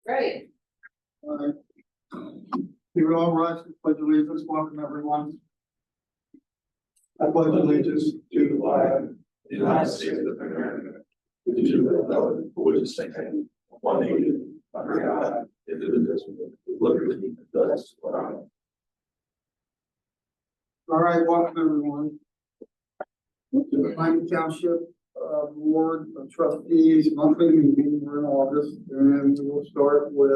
Great. All right. You would all rise to pledge allegiance. Welcome, everyone. I pledge allegiance to the flag of the United States of America, which is one one nation, under God, indivisible, with liberty and justice for all. All right, welcome, everyone. To the Miami Township Board of Trustees monthly meeting. We're in August, and we will start with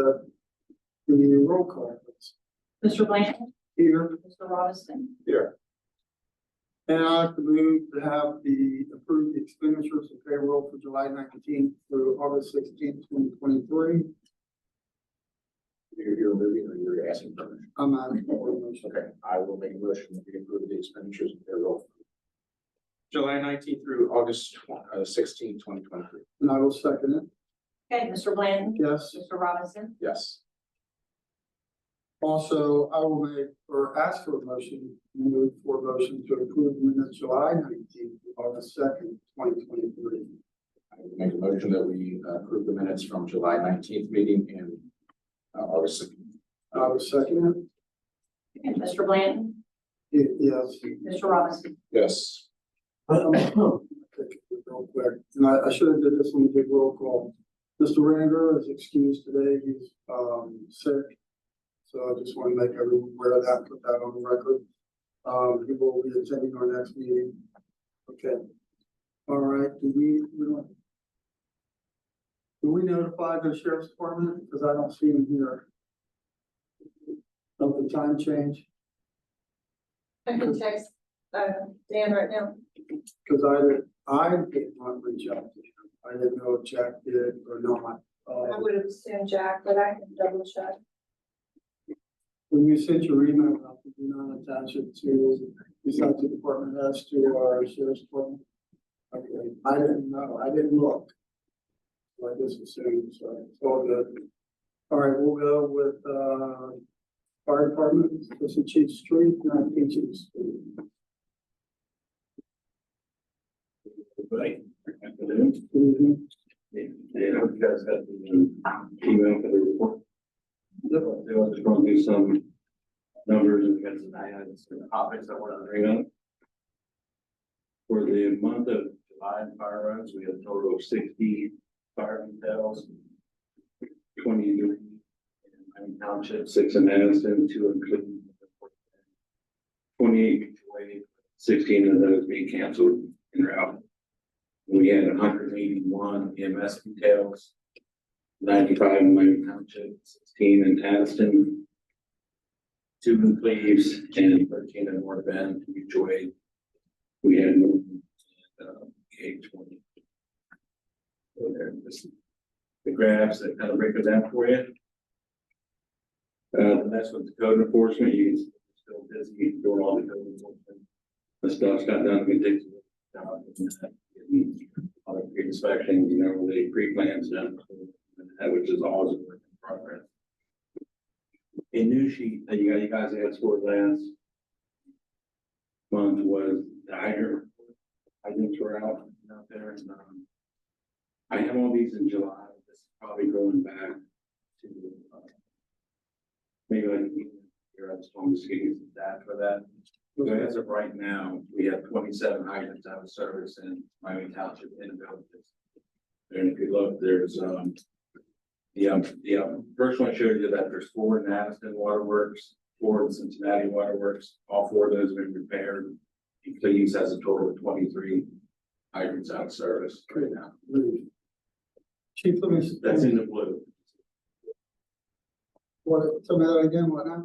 the roll call. Mr. Blanchard. Here. Mr. Robinson. Here. And I'd like to move to have the approved expenditures and payroll for July 19th through August 16th, 2023. You're moving or you're asking permission? I'm asking for a motion. Okay, I will make a motion that we approve the expenditures and payroll. July 19th through August 16th, 2023. And I will second it. Okay, Mr. Blanchard. Yes. Mr. Robinson. Yes. Also, I will make or ask for a motion, move for a motion to approve the minutes July 19th, to August 2nd, 2023. I will make a motion that we approve the minutes from July 19th meeting and August 2nd. I will second And Mr. Blanchard. it. Yes. Mr. Robinson. Yes. Real quick, and I should have did this when we did roll call. Mr. Ranger is excused today. He's sick. So I just want to make everyone aware of that, put that on the record. He will be attending our next meeting. Okay. All right, do we notify the sheriff's department? Because I don't see him here. Of the time change, I can text Dan right now. because I did not reach out to him. I didn't know if Jack did or not. I would have assumed Jack, but I can double check. When you sent your email out, did you not attach it to, besides the department heads to our sheriff's department? Okay, I didn't know, I didn't look. So I just assumed, so it's all good. All right, we'll go with, fire department, Assistant Chief Street, 19th Chief Street. Right. Afternoon. Mhm. Yeah, I hope you guys got the email for the report. Yep. They want to go through some numbers and we got some items and topics I want to bring up. For the month of July in fire runs, we have a total of 60 fire details, 23 in Miami Township, 6 in Madison, 2 in Cleveland, 28 each way, 16 of those being canceled en route. We had 181 EMS details, 95 in Miami Township, 16 in Addison, 2 in Cleves, and 13 in North Bend, each way. We had K20. So there's the graphs that kind of break it down for you. The next one's code enforcement. You can still busy doing all the code enforcement. The stuff's got done. We take other pre-inspections, the pre-plans done, which is always a work in progress. A new sheet that you guys asked for last month was the hydrants were out there. And, I have all these in July. This is probably going back to maybe like here. I just wanted to see that for that. So as of right now, we have 27 hydrants out of service in Miami Township in the villages. And if you look, there's the first one showed you that there's 4 in Addison Waterworks, 4 in Cincinnati Waterworks. All 4 of those have been repaired. Cleves has a total of 23 hydrants out of service right now. Chief, let me. That's in the blue. What, tell me that again, what now?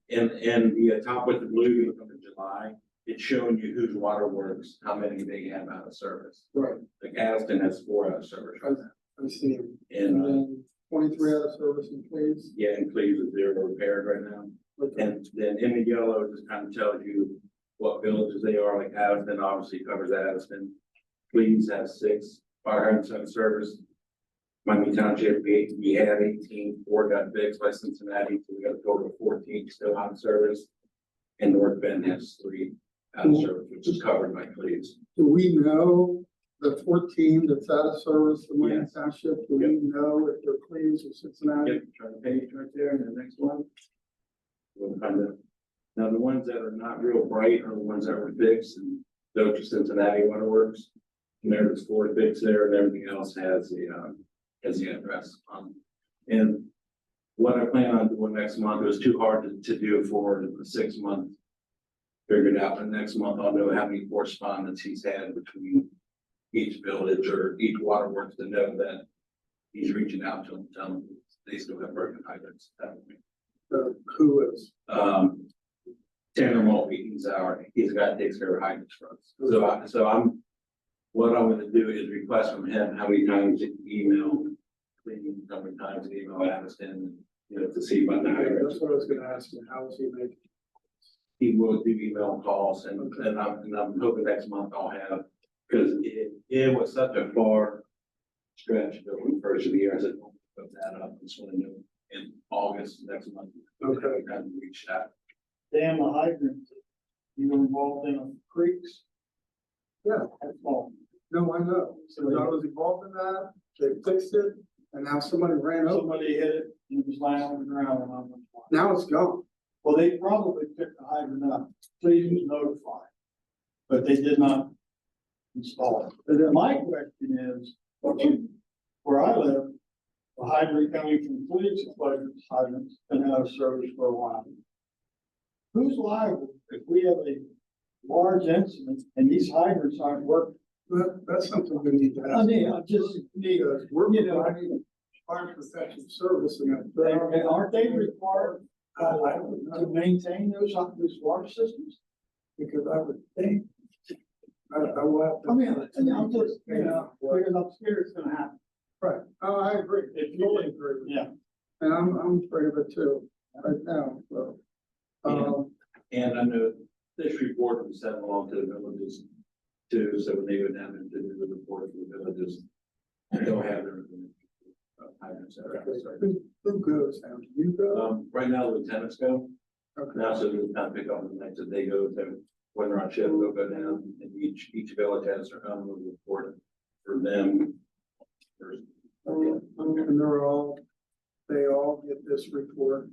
And the top with the blue, you look under July, it's showing you whose waterworks, how many they have out of service. Right, Like Addison has 4 out of service right now. I see him. And, And then 23 out of service in Cleves. yeah, and Cleves is 0 repaired right now. Okay. And then in the yellow, it just kind of tells you what villages they are, like Addison obviously covers Addison. Cleves has 6 fire hydrants out of service. Miami Township, we had 18, 4 got fixed by Cincinnati, so we got a total of 14 still out of service. And North Bend has 3 out of service, which is covered by Cleves. Do we know the 14 that's out of service in Wayne Yes. Township, do we know if they're Cleves or Cincinnati? Yep, turn the page right there, and the next one. We'll find out. Now, the ones that are not real bright are the ones that were fixed, and those are Cincinnati Waterworks. And there's 4 fixed there, and everything else has the address on. And what I plan on doing next month was too hard to do for the 6 month. Figured out, and next month I'll know how many correspondence he's had between each village or each waterworks to know that he's reaching out to them, telling them they still have broken hydrants. Who is? Tanner Mulvey, he's got takes care of hydrants for us. What I'm gonna do is request from him how many times he email, how many times he email Addison, to see about the hydrants. That's what I was gonna ask you, how is he making? He will do email calls and I'm hoping next month I'll have, because it was such a far stretch during the first of the year. I said, "We'll put that up." It's going to do in August next month. Okay. We haven't reached that. Dam the hydrants, you were involved in creeks? Yeah, That's all. no, I know. So I was involved in that, they fixed it, and now somebody ran over. Somebody hit it and it was lying on the ground and I'm. Now it's gone. Well, they probably picked the hydrant up, please was notified, but they did not install it. But then my question is, where I live, the hydrant coming from Fleet's hydrants been out of service for a while. Who's liable if we have a large incident and these hydrants aren't working? That's something we need to I ask. mean, I just need, Because we're you know, providing fire protection service and aren't they required I don't to know, maintain those water systems? because I would think, I will have to. I mean, and I'm just, because I'm scared it's gonna happen. Right, oh, I agree, If you totally did. agree with you. Yeah. And I'm afraid of it too, right now, so. And I know this report was sent along to the villages too, so when they go down and do the report for the villages, they'll have their hydrants that are out of service. Who goes now? Do you go? Right now, lieutenants go. Okay. Now, so we kind of pick up the nights that they go to, when they're on shift, they'll go down, and each village has their own little report for them. And they all get this report,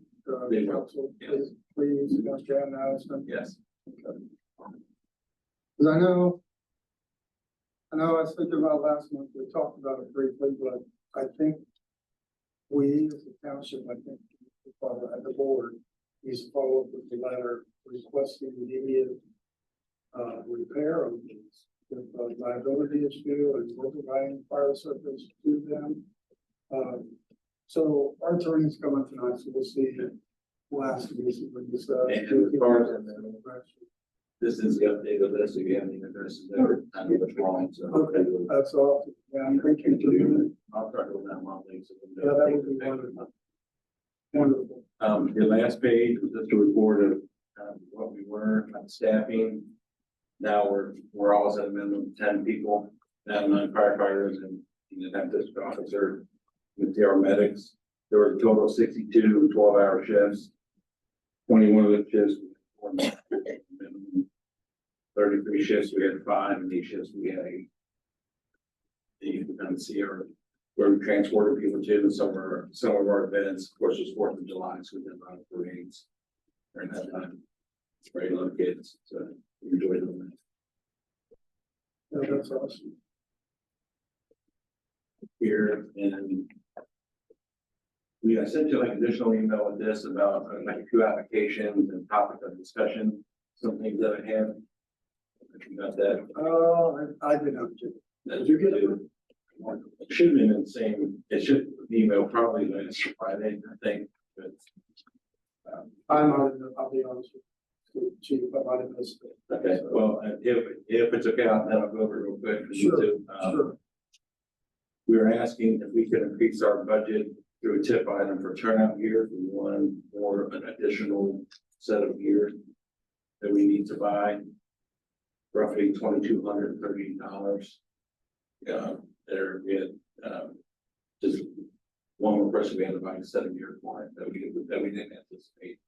They will, council, yes. please, Jan Allison. Yes, Because I know I was thinking about last month, we talked about it briefly, but I think we as a township, I think, at the board, needs to follow up with the letter requesting immediate repair of these with liability issue and we're providing fire service to them. So our attorney's coming tonight, so we'll see. We'll ask him if we just, and as far as I know, this is the update of this, if you have any addresses there, I know what's wrong, so. Okay, that's all. Yeah, I'm thinking to do. I'll try to go down monthly. So we Yeah, know that things would be are wonderful. Wonderful. The last page was just a report of what we were on staffing. Now we're always at a minimum of 10 people, now 9 firefighters and an dentist officer with our medics. There were a total of 62 12-hour shifts. 21 of the shifts, were minimum. 33 shifts, we had 5, and 8 shifts, we had 8. You can kind of see where we transported people to, and some of our events, of course, was 4th of July, so we did a lot of parades during that time. Very a lot of kids, so we enjoyed them. Yeah, that's awesome. Here, and I sent you like additional email with this about like a few applications and topic of discussion, some things that I have. If you got that. I did not get it. Did you get it? It should have been in the same, it should, the email probably last Friday, I think, but. I'll be honest with you, Chief, I might have missed it. Okay, well, if it's okay, then I'll go over it real quick for you Sure, too. sure. We were asking if we could increase our budget through a tip item for turnout gear, if we want more an additional set of gear that we need to buy. Roughly $2,230. There we had, just one more person we had to buy a set of gear for it that we didn't anticipate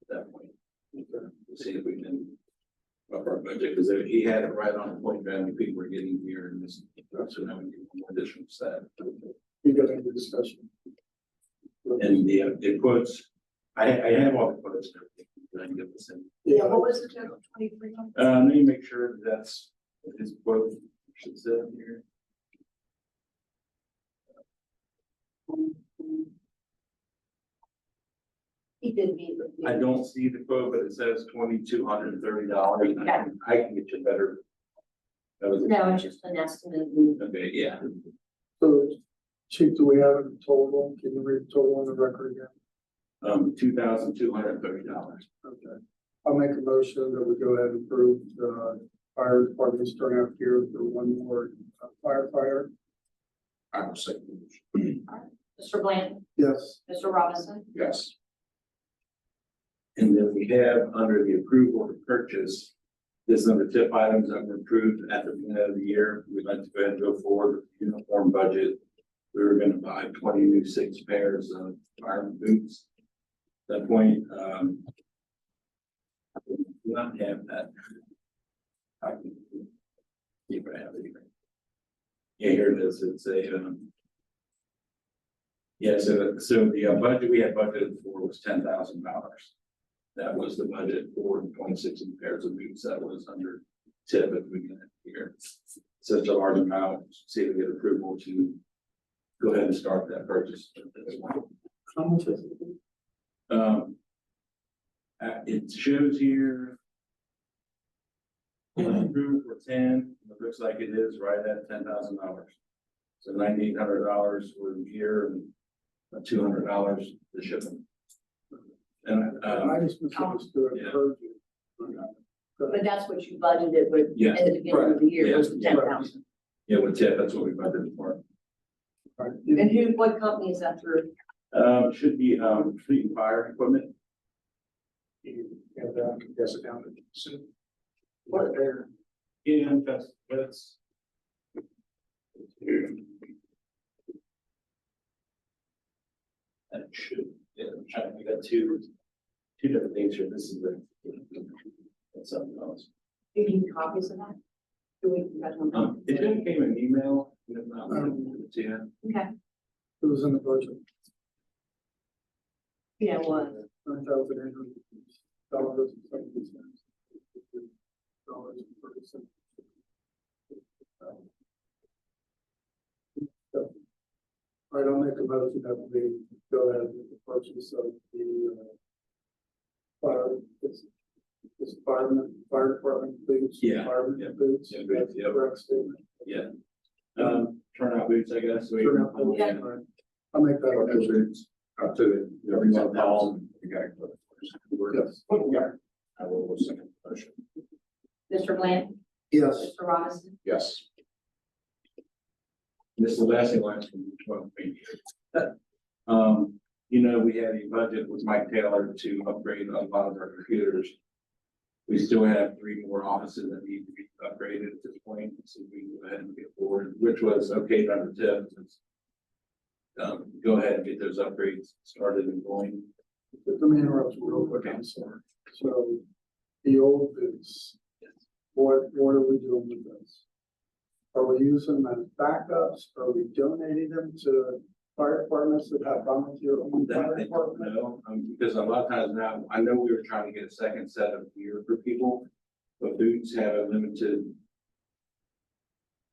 at that point. We'll see if we can of our budget, because he had it right on point, how many people were getting here and this, so now we need more additional staff. You got any discussion? And the quotes, I have all the quotes and everything, I can get this in. Yeah, what was the total, 2,300? Let me make sure that's what his quote should say here. He did meet with you. I don't see the quote, but it says $2,230. Okay. I can get you better. That was- No, it's just an estimate. Okay, yeah. So, Chief, do we have a total? Can you read the total on the record again? $2,230. Okay. I'll make a motion that we go ahead and approve the fire department's turnout here for one more firefighter. I will second the motion. Mr. Bland, Yes. Mr. Robinson, Yes. And then we have under the approval to purchase, this is under TIP items that were approved at the beginning of the year. We'd like to go ahead and go forward with the uniform budget. We were gonna buy 20 new 6 pairs of fireman boots. At that point, I do not have that. I can see if I have it here. Yeah, here it is. It's a, yeah, so the budget we had budgeted for was $10,000. That was the budget for 26 pairs of boots that was under TIP at the beginning of the year. Such a large amount, see if we get approval to go ahead and start that purchase. How much is it? It shows here. Approved for 10, it looks like it is right at $10,000. So $9,800 for the gear and $200 the shipping. And, I just misunderstood. Yeah. Heard you. but that's what you budgeted with Yeah. in the beginning of the year, was Yeah. 10,000. yeah, with TIP, that's what we budgeted for. Right. And who, what company is that through? It should be, Fleet and Fire Equipment. And guess it down to soon. What? Yeah, that's. That should, yeah, I'm trying, we got two different things here, this is the. That's something else. Do you need copies of that? Do we? It just came an email, you know, not, yeah. Okay, It was in the budget. yeah, what? $9,800. All right, I'll make a motion that we go ahead with the purchase of the this fire department boots. Yeah, Fireman yeah. boots. Yeah, boots, yeah. Correct statement. Yeah. Turnout boots, I guess. So Turnout boots. Yeah. All right. I'll make that a motion. Up to the 1,000. You got it. Yes. I will second the motion. Mr. Bland, Yes. Mr. Robinson, Yes. This is the last thing last from 12 page. You know, we had a budget with Mike Taylor to upgrade a lot of our computers. We still have 3 more offices that need to be upgraded at this point, so we can go ahead and get forward, which was okay under TIP. Go ahead and get those upgrades started and going. Let me interrupt you real quick, I'm sorry. So the old boots, what are we doing with this? Are we using them as backups? Are we donating them to fire departments that have volunteer owned That fire I don't departments? know, because a lot of times now, I know we were trying to get a second set of gear for people, but boots have a limited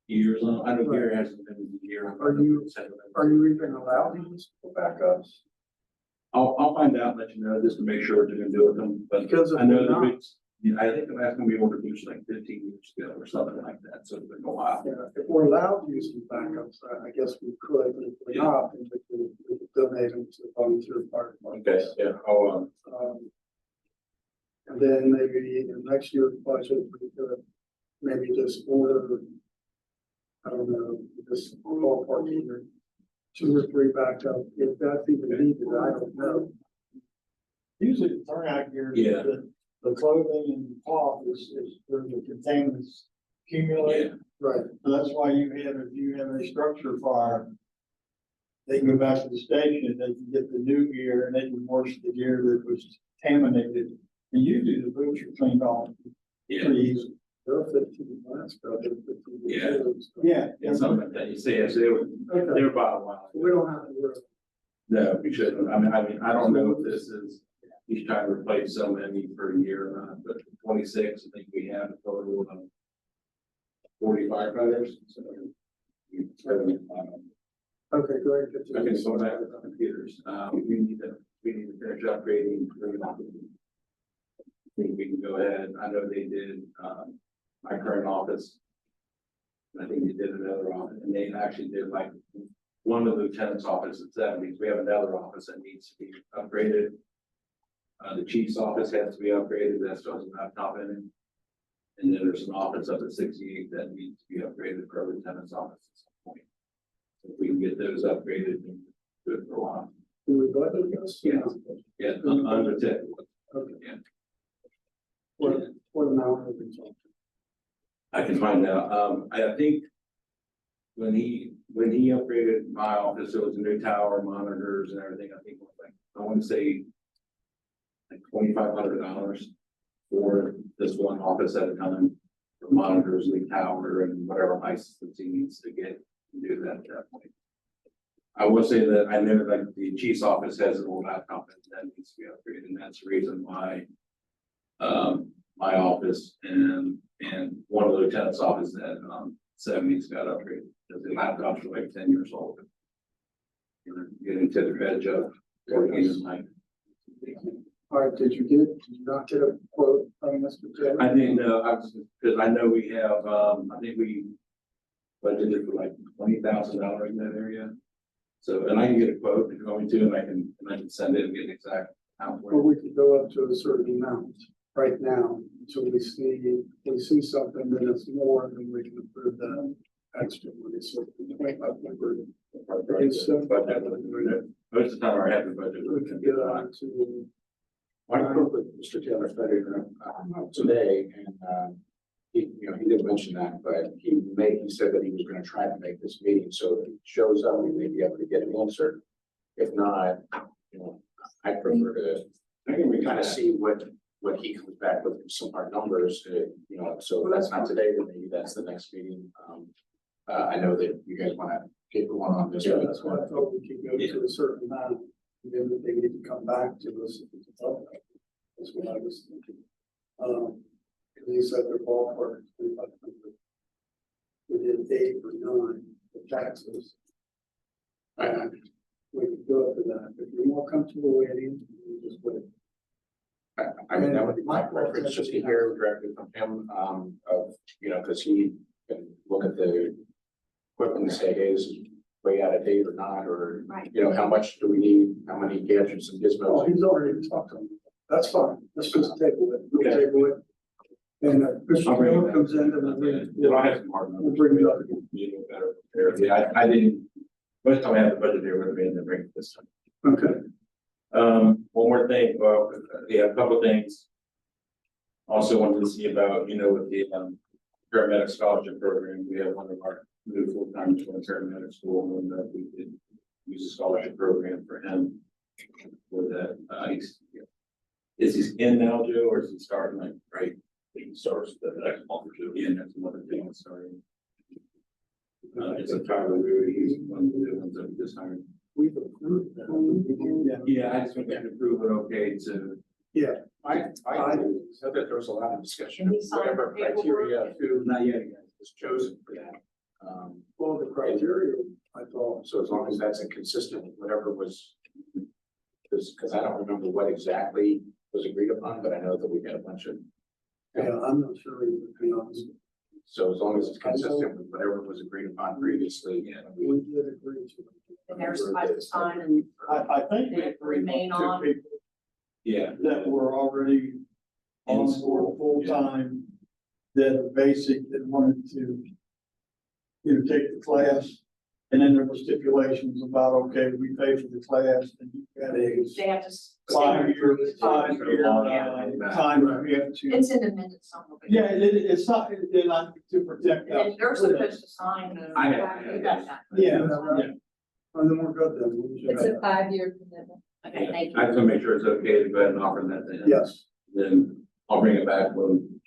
years on, I know gear has a limited year. Are you even allowed to use for backups? I'll find out, and let you know, just to make sure what they're gonna do with them, but Because if I know we're the not- boots, yeah, I think the last one we ordered boots like 15 years ago or something like that, so it's been a while. Yeah, if we're allowed to use some backups, I guess we could, but if we're Yeah. not, then we could donate them to volunteer fire departments. Okay, yeah, I'll, And then maybe in next year's budget, we could maybe just order, I don't know, this ballpark either, 2 or 3 backup, if that's even needed, I don't know. Usually the turnout gear, Yeah. the clothing and cloth is where the containments accumulate. yeah, Right, So that's why if you have a structure fire, they can go back to the station, they can get the new gear and they can wash the gear that was contaminated. And usually the boots are cleaned off Yeah, pretty easy. They're 15 months, but they're 15 Yeah. years. Yeah. something like that, you see, so they Okay, were about a while. we don't have to worry. No, we shouldn't, I don't know if this is, he's trying to replace so many per year or not, but 26, I think we have a total of 45 riders, so. Okay, go ahead. Okay, so back with the computers, we need to finish upgrading. I think we can go ahead, I know they did, my current office. I think they did another office, and they actually did like one of the lieutenant's office at 70s, we have another office that needs to be upgraded. The chief's office has to be upgraded, that still has a laptop in it. And then there's an office up at 68 that needs to be upgraded for our lieutenant's office at some point. If we can get those upgraded, then good for a while. Do we budget this? Yeah. Yeah, under 10. Okay. Yeah. What amount are we talking? I can find out. I think when he upgraded my office, it was a new tower, monitors and everything. I think it was like, I want to say like $2,500 for this one office at a time. For monitors, the tower and whatever licenses he needs to get to do that at that point. I will say that I know like the chief's office has an old laptop that needs to be upgraded, and that's the reason why my office and one of the lieutenant's office at 70's got upgraded, because the laptops are like 10 years old. Getting to the edge of working in like. All right, did you not get a quote from Mr. Taylor? I didn't know, because I know we have, I think we budgeted for like $20,000 in that area. So, and I can get a quote if you want me to, and I can send it and get an exact amount. Or we could go up to a certain amount right now, until we see something that is more, than we can approve that extra money, so 2,500. Most of the time I have the budget. We can get on to, I spoke with Mr. Taylor Federer today, and he didn't mention that, but he said that he was gonna try to make this meeting, so if it shows up, we may be able to get an answer. If not, I prefer to, we kind of see what he comes back with, some hard numbers, so if that's not today, then maybe that's the next meeting. I know that you guys wanna get going on this. yeah, that's why I thought we could go to a certain amount, and then they need to come back to us if it's above that. That's what I was thinking. And he said their ballpark is 2,500. We did 8 or 9 for taxes. And we could go up to that. If you're more comfortable waiting, we just wait. I mean, that would be my preference, just to hear directly from him, because he can look at the equipment and say, hey, this is way out of date or not, or, Right. How much do we need, how many gadgets and Oh, gizmos? he's already talked to me. That's fine. Let's just table it. We'll Okay. table it. And Mr. I'll bring it Taylor back. comes in and If I have some hard numbers. We'll bring it up again. Be a little better prepared. Yeah, I didn't, most time I have the budget there with me and then bring it this time. Okay. One more thing, well, yeah, a couple of things. Also wanted to see about, with the paramedic scholarship program, we have one of our new full-time paramedic school, and we did use a scholarship program for him. For that, is he in now, Joe, or is he starting like, right? He starts the next month or two. Yeah, next month or two, he's starting. It's a Tyler Rudy, he's one of the ones that we just hired. We've approved that. Yeah, I just want to approve it okay to. Yeah. I said that there was a lot of discussion, Can you sign whatever the paperwork? criteria Not yet, guys. was chosen for that. Well, the criteria, I thought. So as long as that's inconsistent with whatever was, because I don't remember what exactly was agreed upon, but I know that we had a bunch of, Yeah, I'm not sure, to be honest. so as long as it's consistent with whatever was agreed upon previously. Yeah. We did agree to it. And they're supposed to sign and I think we They agreed remain on on. two people Yeah. that were already on board full-time, that basic, that wanted to, take the class. And then there were stipulations about, okay, we pay for the class and you got a they have to. 5-year time we have to. It's in the minutes somewhere. Yeah, it's not, they're not to protect us. And they're supposed to sign the. I have- You got that. Yeah. And then we're good then. We should It's have- a 5-year commitment. Okay, thank I you. just want to make sure it's okay to go ahead and offer that to him. Yes, Then I'll bring it back when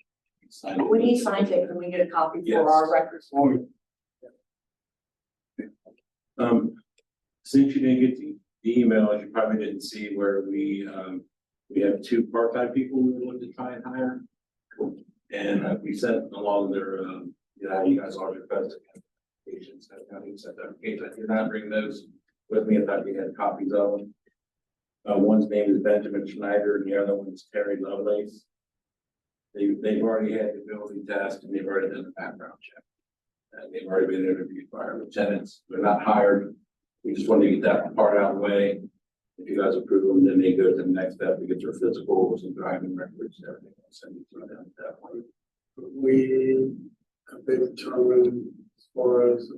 sign it. When he signs it, can we get a copy Yes. for our records? Since you didn't get the email, you probably didn't see where we have two part-time people we would look to try and hire. And we sent along their, you guys already requested applications, county sent applications. I did not bring those with me. I thought we had copies of them. One's name is Benjamin Schneider and the other one's Terry Lovelace. They've already had the ability test and they've already done the background check. They've already been interviewed by our lieutenants. They're not hired. We just want to get that part out of the way. If you guys approve them, then they go to the next step to get their physicals and driving records and everything. I'll send you through them at that point. We have been determined as far as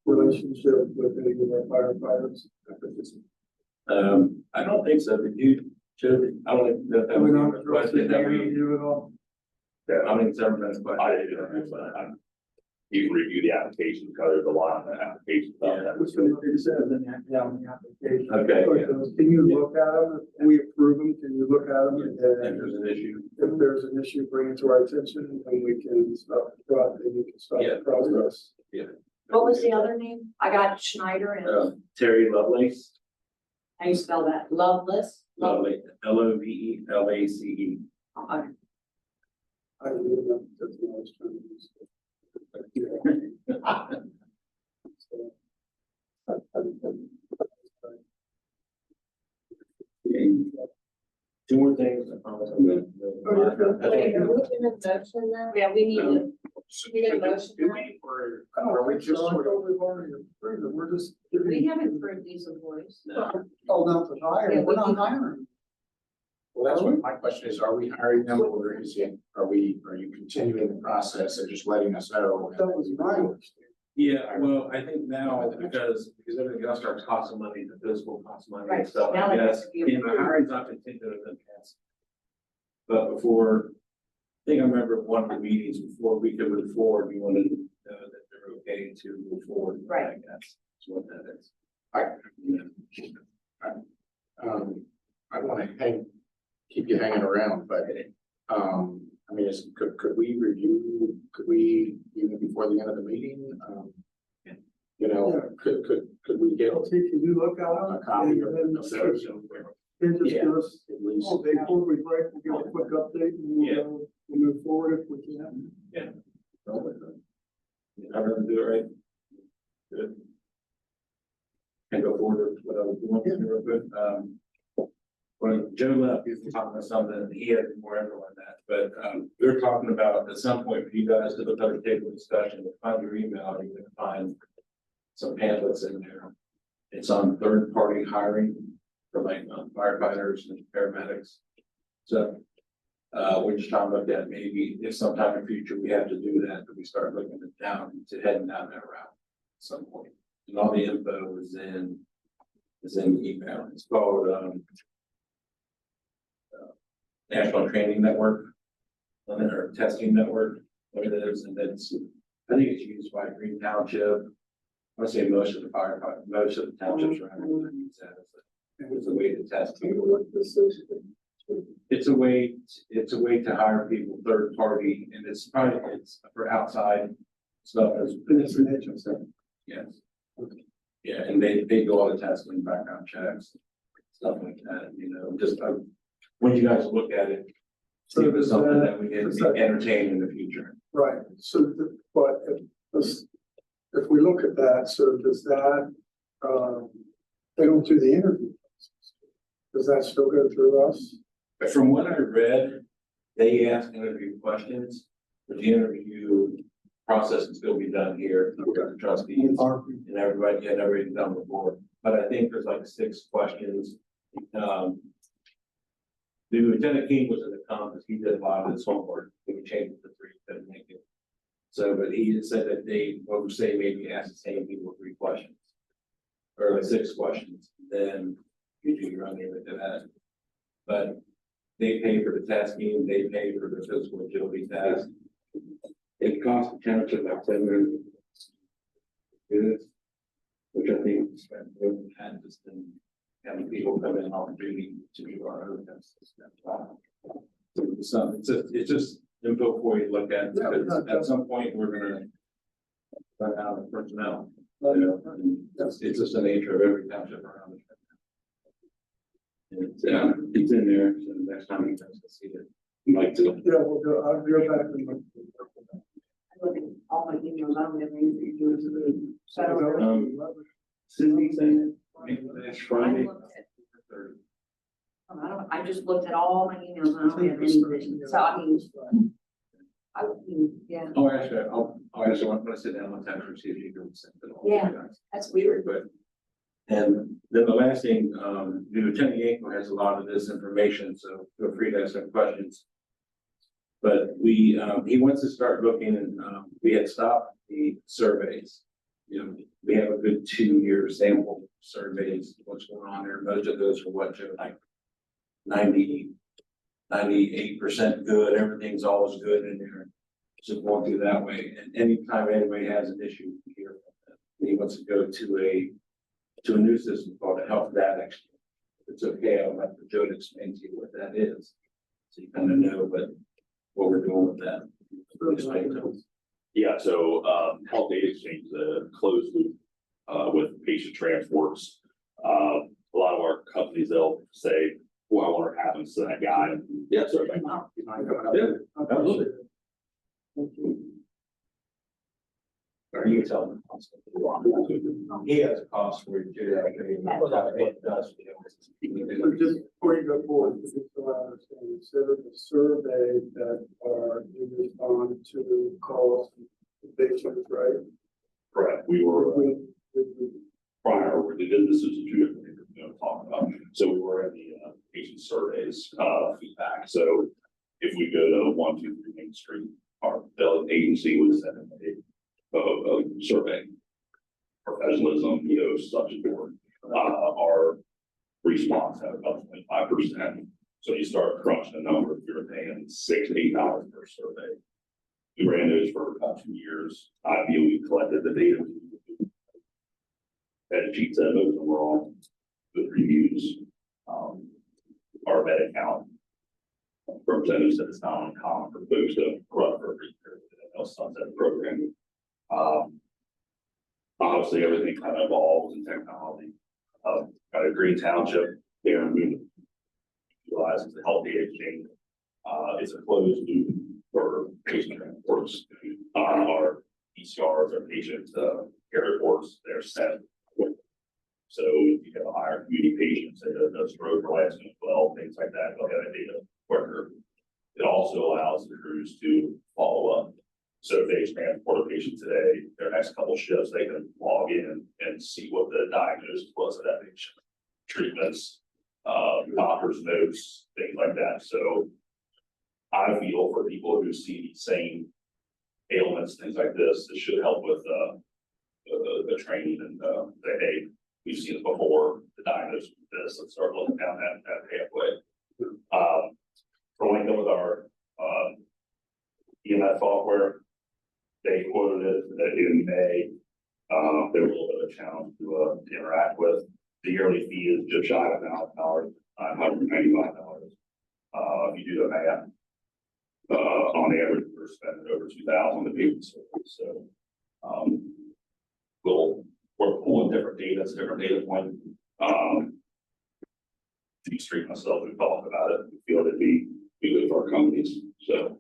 relationship with any of our firefighters. I don't think so. Did you, should, I don't think that We was don't a question that we, review at all. I don't think it's ever been a question. I didn't do it, but you can review the application because there's a lot on the application. Which one it says in the application. Okay, yeah. Can you look at them? Can we approve them? Can you look at them? If there's an issue. If there's an issue, bring it to our attention and we can stop the process, then you can stop Yeah. the process. What was the other name? I got Schneider and Terry Lovelace, how you spell that? Loveless? Lovelace, Lovelace. Okay. I don't know, that's what I was trying to use. Two more things. I promise I'm gonna. Wait, are we in a motion now? Yeah, we need to, Should we get a motion now? I don't know, we just sort of, we've already approved it, we're just. we haven't approved these employees. No. Oh, not to Yeah, hire, we're not we- hiring. Well, that's what my question is, are we hiring them or is it, are you continuing the process and just letting us know? That was my understanding. Yeah, well, I think now, because everything else starts costing money, the physical costs money and Right, stuff, now I it has guess, to be you know, approved. hiring's not continued in past. But before, I think I remember one of the meetings before we could move forward, we wanted to know that they're okay to move forward. Right. I guess, is what that is. I don't want to keep you hanging around, but, I mean, could we, even before the end of the meeting, you know, could we get See, can you look at a them? copy And of then those? and just Yeah. give us, At least. before we break, we'll give a quick update and Yeah. we'll move forward if we can. I'd rather do it right. Good. And go forward with what I was doing real quick. When Joe left, he was talking about something, he had more info on that, but, we were talking about at some point for you guys to look at a table discussion, find your email, you can find some pamphlets in there. It's on third-party hiring for like firefighters and paramedics. So, we're just trying to look at maybe if sometime in the future we have to do that, that we start looking at heading down that route at some point. And all the info is in the email. It's called, National Training Network, or Testing Network, whatever it is, and that's, I think it's used by Green Township. I would say most of the firefighters, most of the townships around here use that as a way to test people. It's a way to hire people third party, and it's for outside stuff as. It's an agency. Yes. Yeah, and they do all the testing, background checks, stuff like that, you know, just, when you guys look at it, see if it's something that we can entertain in the future. Right, so, but if we look at that, so does that, they don't do the interview process. Does that still go through us? But from what I read, they ask interview questions, but the interview process can still be done here, with the trustees and everybody, and everything done before. But I think there's like 6 questions. The Lieutenant King was in the conference, he did a lot of this homework, we changed it to 3, couldn't make it. So, but he had said that they, what we're saying, maybe ask the same people 3 questions. Or like 6 questions, then you do your own limit to that. But they pay for the testing, they pay for the physical agility test. It costs the township about $10 million. which I think is spent over and just been having people come in on duty to do our own tests. So it's just info for you to look at, because at some point, we're gonna run out of personnel. You know, and it's just the nature of every township around the country. It's in there, so the next time you guys can see it, you might do. Yeah, we'll go, I'll go back and look. I look at all my emails, I don't have anything to do with it. So I don't know. Cindy saying, it's Friday. I just looked at all my emails and I don't have anything. So I mean, yeah, Oh, actually, I'll actually want to sit down one time and see if you can send it all. Yeah. That's weird. But, and then the last thing, Lieutenant Yanko has a lot of this information, so feel free to ask some questions. But he wants to start looking and, we had stopped the surveys. You know, we have a good 2-year sample surveys, what's going on there. Most of those are what, Joe, like 98% good, everything's always good in there. So going through that way, and anytime anybody has an issue here, he wants to go to a new system called a health data exchange. If it's okay, I'll let Joe explain to you what that is. So you kind of know what we're doing with that. Explain to us. Yeah, so Health Data Exchange is a closed loop with patient transports. A lot of our companies, they'll say, well, I wonder what happens to that guy. Yeah, so like, Yeah, absolutely. or you can tell them. He has a cost for it too. So just before you go forward, just so I understand, you said that the survey that are you respond to calls from patients, right? Correct, we were prior, we did this is two different things we're going to talk about. So we were in the patient surveys feedback. So if we go to 123 Main Street, our billing agency was sending a survey. Professionalism, such as board. Our response had about 25%. So you start crunching the number, you're paying $6 to $8 per survey. We ran those for about 2 years. We collected the data. That sheet said those were all good reviews. Our med account representative said it's not uncommon for folks to run for a brief period of sunset program. Obviously, everything kind of evolves in technology. Got a Green Township there and we utilize the Health Data Exchange. It's a closed loop for patient reports. Our ECRs, our patient care reports, they're sent. So if you have a higher community patient, say a stroke or last minute, well, things like that, they'll get that data quicker. It also allows the crews to follow up. So if they transport a patient today, their next couple shifts, they can log in and see what the diagnosis was of that patient. Treatments, doctor's notes, things like that. So I feel for people who see the same ailments, things like this should help with the training and say, hey, we've seen it before, the diagnosis of this, let's start looking down that pathway. For linking with our EMS software, they quoted it in May. They were a little bit of a challenge to interact with. The yearly fee is just shy of $1,000, $995. If you do the math, on average, we're spending over $2,000 on the patient service. So we're pulling different data, it's different data point. The street myself, we've talked about it. We feel it'd be good for our companies. So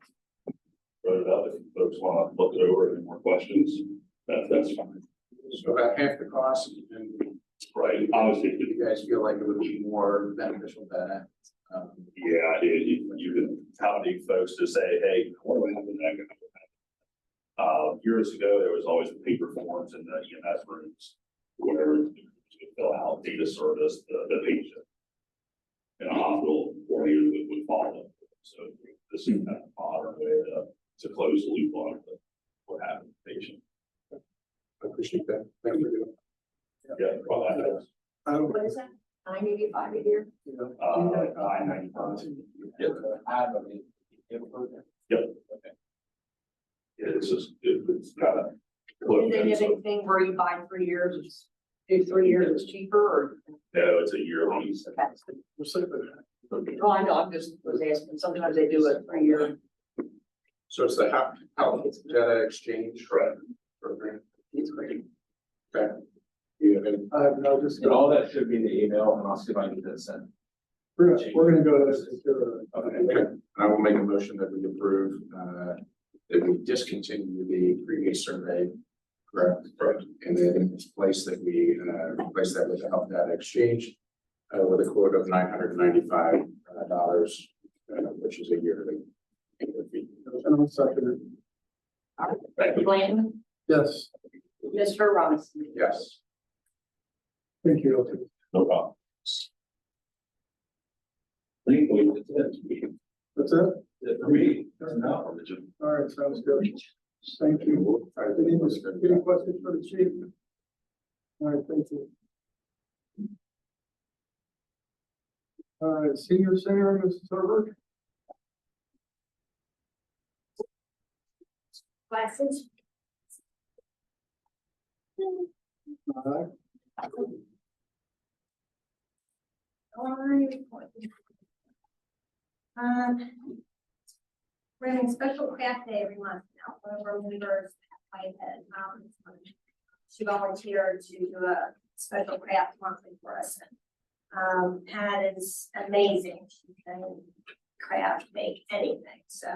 wrote it up. If folks want to look it over, any more questions, that's fine. So about half the cost, and Right. Obviously, you guys feel like it would be more beneficial than yeah, you can accommodate folks to say, hey, what do I have in that? Years ago, there was always paper forms in the EMS rooms where you could fill out data service, the patient. In a hospital, coordinator would follow. So this is kind of a modern way to close the loop on what happened to the patient. I appreciate that. Thank you. Yeah, well, that is, I don't, What is that? 985 a year? you know. 995. Yep. Yep. It's just, it's kind of. Do they have anything where you buy 3 years? Do 3 years is cheaper or? No, it's a year lease. We're saying Oh, I know, I'm just was asking, sometimes they do a 3-year. So it's the health data exchange Correct. program. Okay. You have any? I have no discussion. And all that should be in the email, and I'll see if I can get that sent. We're gonna go ahead and secure it. Okay, I will make a motion that we approve, that we discontinue the previous survey. Correct. Correct. And then replace that we, replace that with a health data exchange, with a quote of $995, which is a yearly fee. And I'll second Thank you. Blanton, it. Yes, Mr. Robinson. Yes. thank you. No problem. I think that's it. That's it? That's it for me. No, Richard. All right, sounds good. Thank you. All right, any questions for the chief? All right, thank you. All right, senior center, Mrs. Herbert. Glasses. All right. We're having a special craft day every month now. One of our members, she volunteered to do a special craft monthly for us. Pat is amazing. She can craft, make anything. So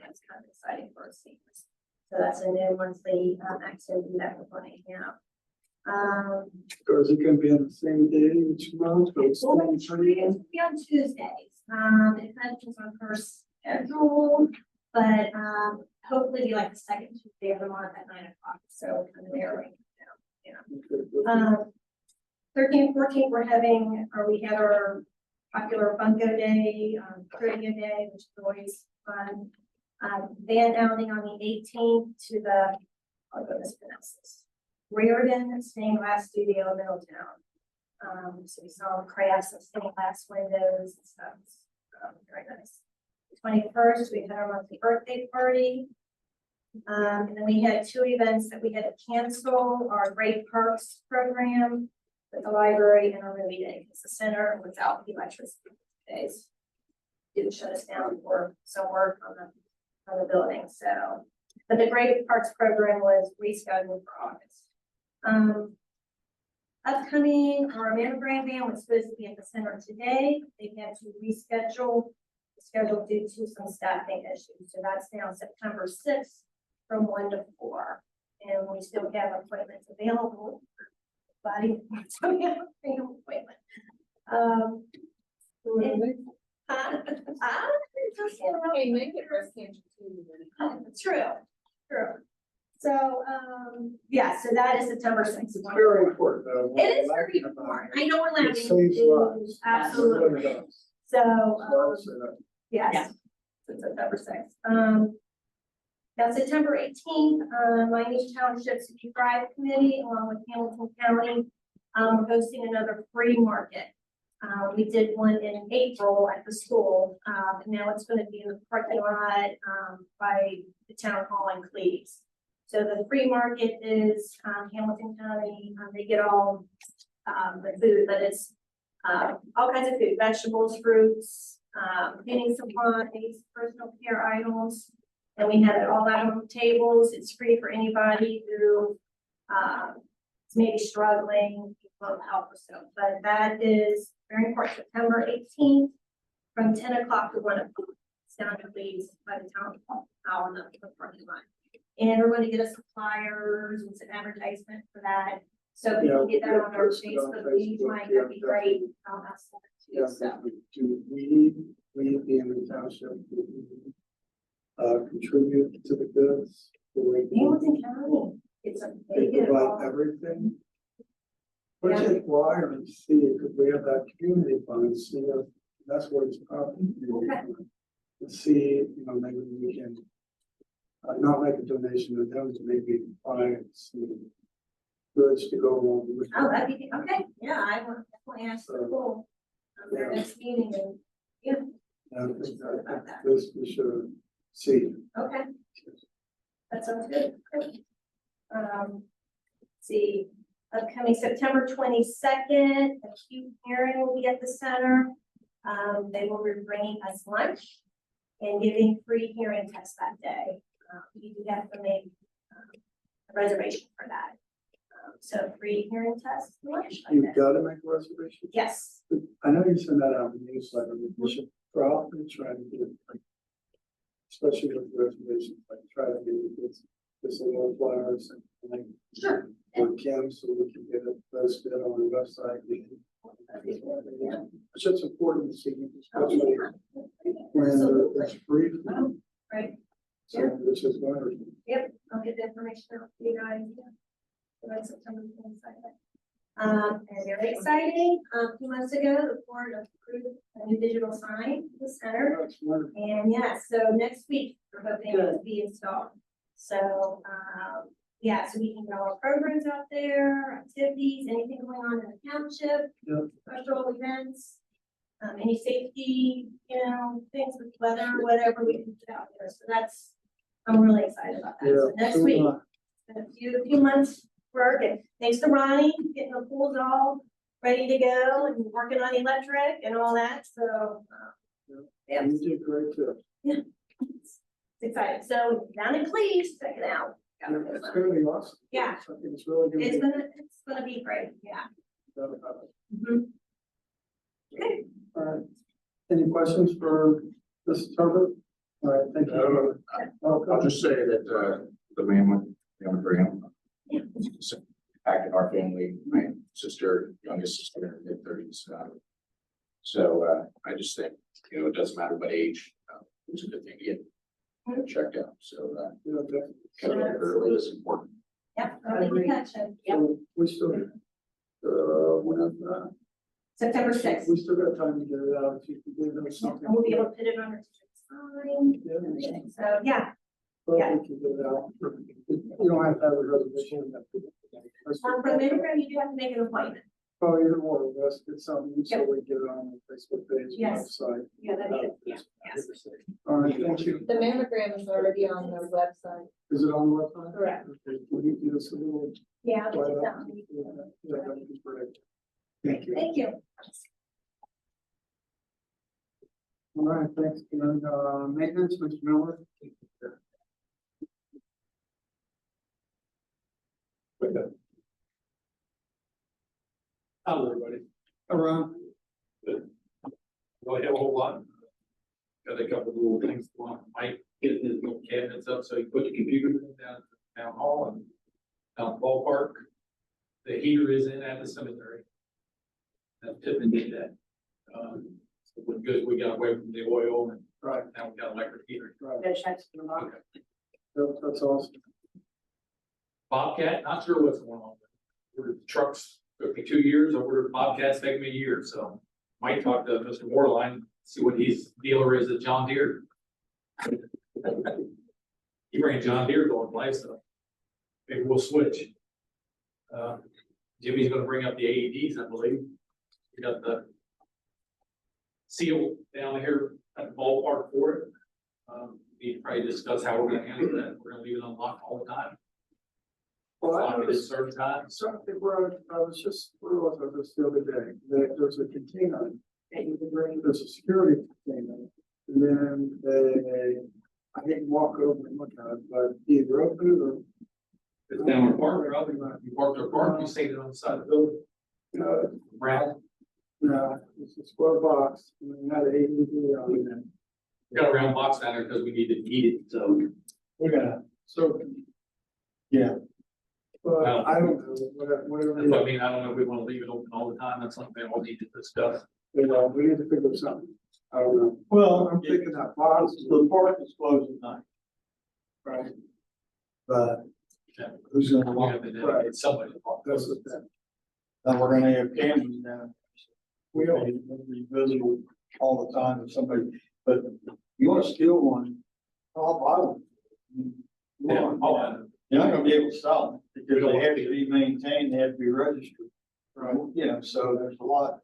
that's kind of exciting for us. So that's a new monthly activity that we're going to have. Or is it gonna be on the same day each month? Or it's Well, only it's three? be on Tuesdays. It kind of depends on her schedule, but hopefully be like the second Tuesday of the month at 9 o'clock. So kind of narrowing it down, 13 and 14, we have our popular Bunko Day, Trivia Day, which is always fun. Band outing on the 18th to the, I'll go mispronounce this, Reardon Stained Glass Studio, Middletown. So we saw crafts and stained glass windows and stuff. Very nice. 21st, we had our monthly birthday party. And then we had 2 events that we had to cancel: our Great Perks program with the library and our movie day, because the center without the electricity days didn't shut us down for some work on the building. So, but the Great Parks program was rescheduled for August. Upcoming, our mammogram ban was supposed to be at the center today. They had to reschedule the schedule due to some staffing issues. So that's now September 6th from 1 to 4. And we still have appointments available. So we have a single appointment. Hey, make it breast cancer too. True. So, yeah, so that is September 6th. It's very important, though. It is very important. I know we're It laughing. saves lives. Absolutely. It really does. So, So, I'd say that. yes, it's September 6th. Now September 18th, Miami Township City Drive Committee, along with Hamilton County, hosting another free market. We did one in April at the school, and now it's going to be in the parking lot by the town hall in Cleves. So the free market is Hamilton County. They get all the food, but it's all kinds of food: vegetables, fruits, cleaning supplies, personal care items. And we have it all out on tables. It's free for anybody who is maybe struggling, will help us out. But that is very important. September 18th from 10 o'clock to 1 o'clock. It's down to Leeds by the town hall in the parking lot. And we're going to get us some flyers and some advertisement for that. So if we can get that on our Facebook page, Mike, that'd be great. I'll ask that too. Yes, So. do we being the township, contribute to the goods? Do we- Hamilton County, it's a They big provide everything? Which is why I see it, because we have that community fund, see, that's what it's probably. Okay. Let's see, maybe we can, not make a donation to them, to maybe buy some goods to go along with. Oh, that'd be, okay, yeah, I will definitely ask the school on their next meeting and, yeah, This we should see. okay. That sounds good. See, Upcoming September 22nd, a Q hearing will be at the center. They will be bringing us lunch and giving free hearing tests that day. You do have to make a reservation for that. So free hearing tests, lunch. like You've that. got to make a reservation. Yes, I know you send that out in the newsletter, but you should probably try to get it, like, especially with reservations, like try to get it, it's a little flyers and like. sure. Or Kim, so we can get it posted on the website. It's just important to see, especially when it's free. Right. So this is wonderful. Yep, I'll get the information out to you guys. By September 22nd. And very exciting, a few months ago, the board approved a new digital sign for the center. That's wonderful. And yeah, so next week, we're hoping it to be installed. So, yeah, so we can get all our programs out there, activities, anything going on in the township, Yep. special events, any safety, things with weather, whatever we can put out there. So that's, I'm really excited about that. So next week, in a few months work, and thanks to Ronnie, getting the pools all ready to go and working on electric and all that, so. Yeah, You did great too. it's exciting, so down in Cleves, check it out. It's gonna be awesome. Yeah. I think it's really gonna be. It's gonna be great, yeah. All Mhm. Okay, right. Any questions for Mrs. Turbot? All right, thank you. I'll just say that, the mammogram Yeah. impacted our family, my sister, youngest sister in her mid-30s. So, I just think, it doesn't matter what age, it's a good thing to get checked out. So, Yeah, definitely. kind of early is important. yep, early detection, yep, So we still, when I, September 6th. we still got time to get it out if you can give us something. And we'll be able to put it on our sign and everything, so, yeah. Well, we can get it out. You don't have to have a reservation. For the mammogram, you do have to make an appointment. Oh, either or, let's get something, so we get it on the Facebook page, Yes. website. Yeah, that'd be good, yeah, yes. All right, thank you. The mammogram is already on the website. Is it on the website? Correct. Okay, will you give us a little? Yeah, I'll write take up? that. Yeah, that'd be great. Thank you. Thank you. All right, thanks. And, maintenance, Mr. Miller? Hello, everybody. Around. Go ahead, a whole lot. Got a couple of little things. Mike getting his little cabinets up, so he put the computer down at the town hall and down at the ballpark. The heater is in at the cemetery. That Tiffin did that. So we're good. We got away from the oil and Right, now we got electric heater. right. Okay. That's awesome. Bobcat, not sure what's going on. Ordered the trucks, took me 2 years. I ordered Bobcats, taking me a year, so. Might talk to Mr. Moreline, see what his dealer is at John Deere. He ran John Deere going place, so maybe we'll switch. Jimmy's gonna bring up the AEDs, I believe. We got the seal down here at the ballpark for it. We need to probably discuss how we're gonna handle that. We're gonna leave it unlocked all the time. Well, I Lock it at noticed certain times. something where I was just, where was I this the other day? That there's a container, there's a security container. And then I didn't walk over and look at it, but either open it or. It's down our park, probably, you parked our park, you saved it on the side of the building, brown. No, it's a square box, and it had AED on it. We got a round box down there because we need to eat it, so. We're gonna, So, yeah, but Well- I don't know, whatever. That's what I mean, I don't know if we want to leave it open all the time, that's something we all need to discuss. We need to figure something. I don't know. well, I'm thinking that box, the park is closed at night, right? but Yeah. who's gonna We walk? have to dedicate somebody to walk That's those. the thing. And we're gonna have cameras down. We are visible all the time if somebody, but you wanna steal one, I'll buy one. Yeah, oh, You're not gonna be able to sell them because they have to be maintained, they have to be registered. Right. So there's a lot.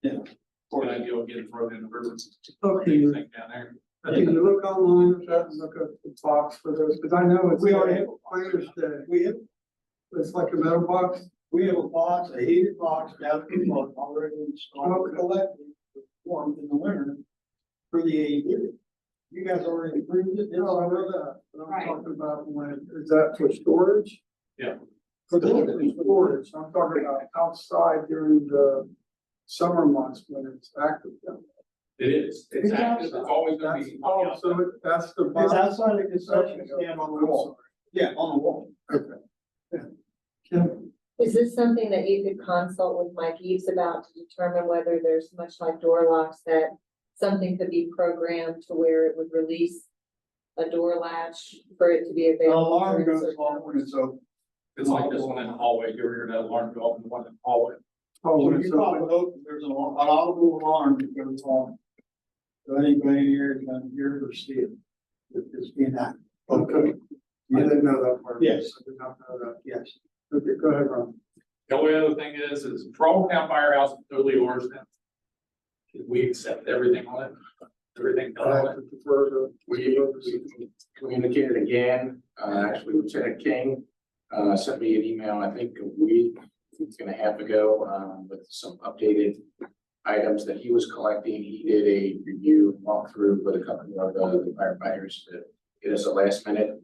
good idea of getting thrown in the river. Okay. Thing down there. Can you look online at that and look at the box for those, because I know it's. We already have. Planters Day. We have, It's like a metal box. We have a box, a heated box down at the park already installed, collecting warmth in the winter for the AED. You guys already approved it? No, I know that, but I'm Right. talking about when, is that for storage? Yeah. For the storage, I'm talking about outside during the summer months when it's active. It is, it's active, it's always gonna That's, be. oh, so that's the. It's outside the concession stand on the wall. Yeah, on the wall. Okay. Yeah. Is this something that you could consult with Mike Eves about to determine whether there's much like door locks that something could be programmed to where it would release a door latch for it to be The available? alarm during goes certain off when it's open. It's like this one in the hallway, you hear that alarm go off in the one in the hallway. Oh, So when when it's you pop open. it open, there's an audible alarm that goes off. So anybody in here can hear it or see it. It's being active. Okay. I didn't know that part. Yes. I did not know that, yes. Okay, go ahead, Ron. The only other thing is Patrol Town Firehouse is totally ours now. We accept everything on it, everything done I on have it. to defer to. We communicated again, actually Lieutenant King, sent me an email, I think a week and a half ago, with some updated items that he was collecting. He did a review walkthrough with a couple of the firefighters to get us a last minute.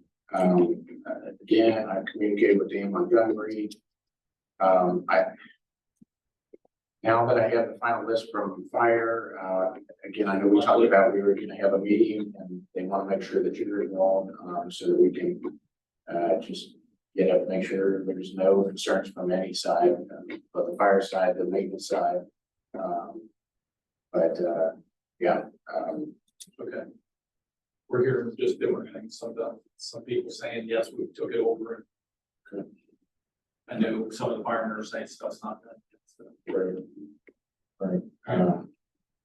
Again, I communicated with Dan Montgomery. Now that I have the final list from fire, again, I know we talked about we were gonna have a meeting and they wanna make sure that you're involved, so that we can just get up, make sure there's no concerns from any side, but the fire side, the maintenance side. But yeah, Okay. We're here just doing things, some people saying, yes, we took it over. Good. I know some of the firemen are saying stuff's not done. So, right,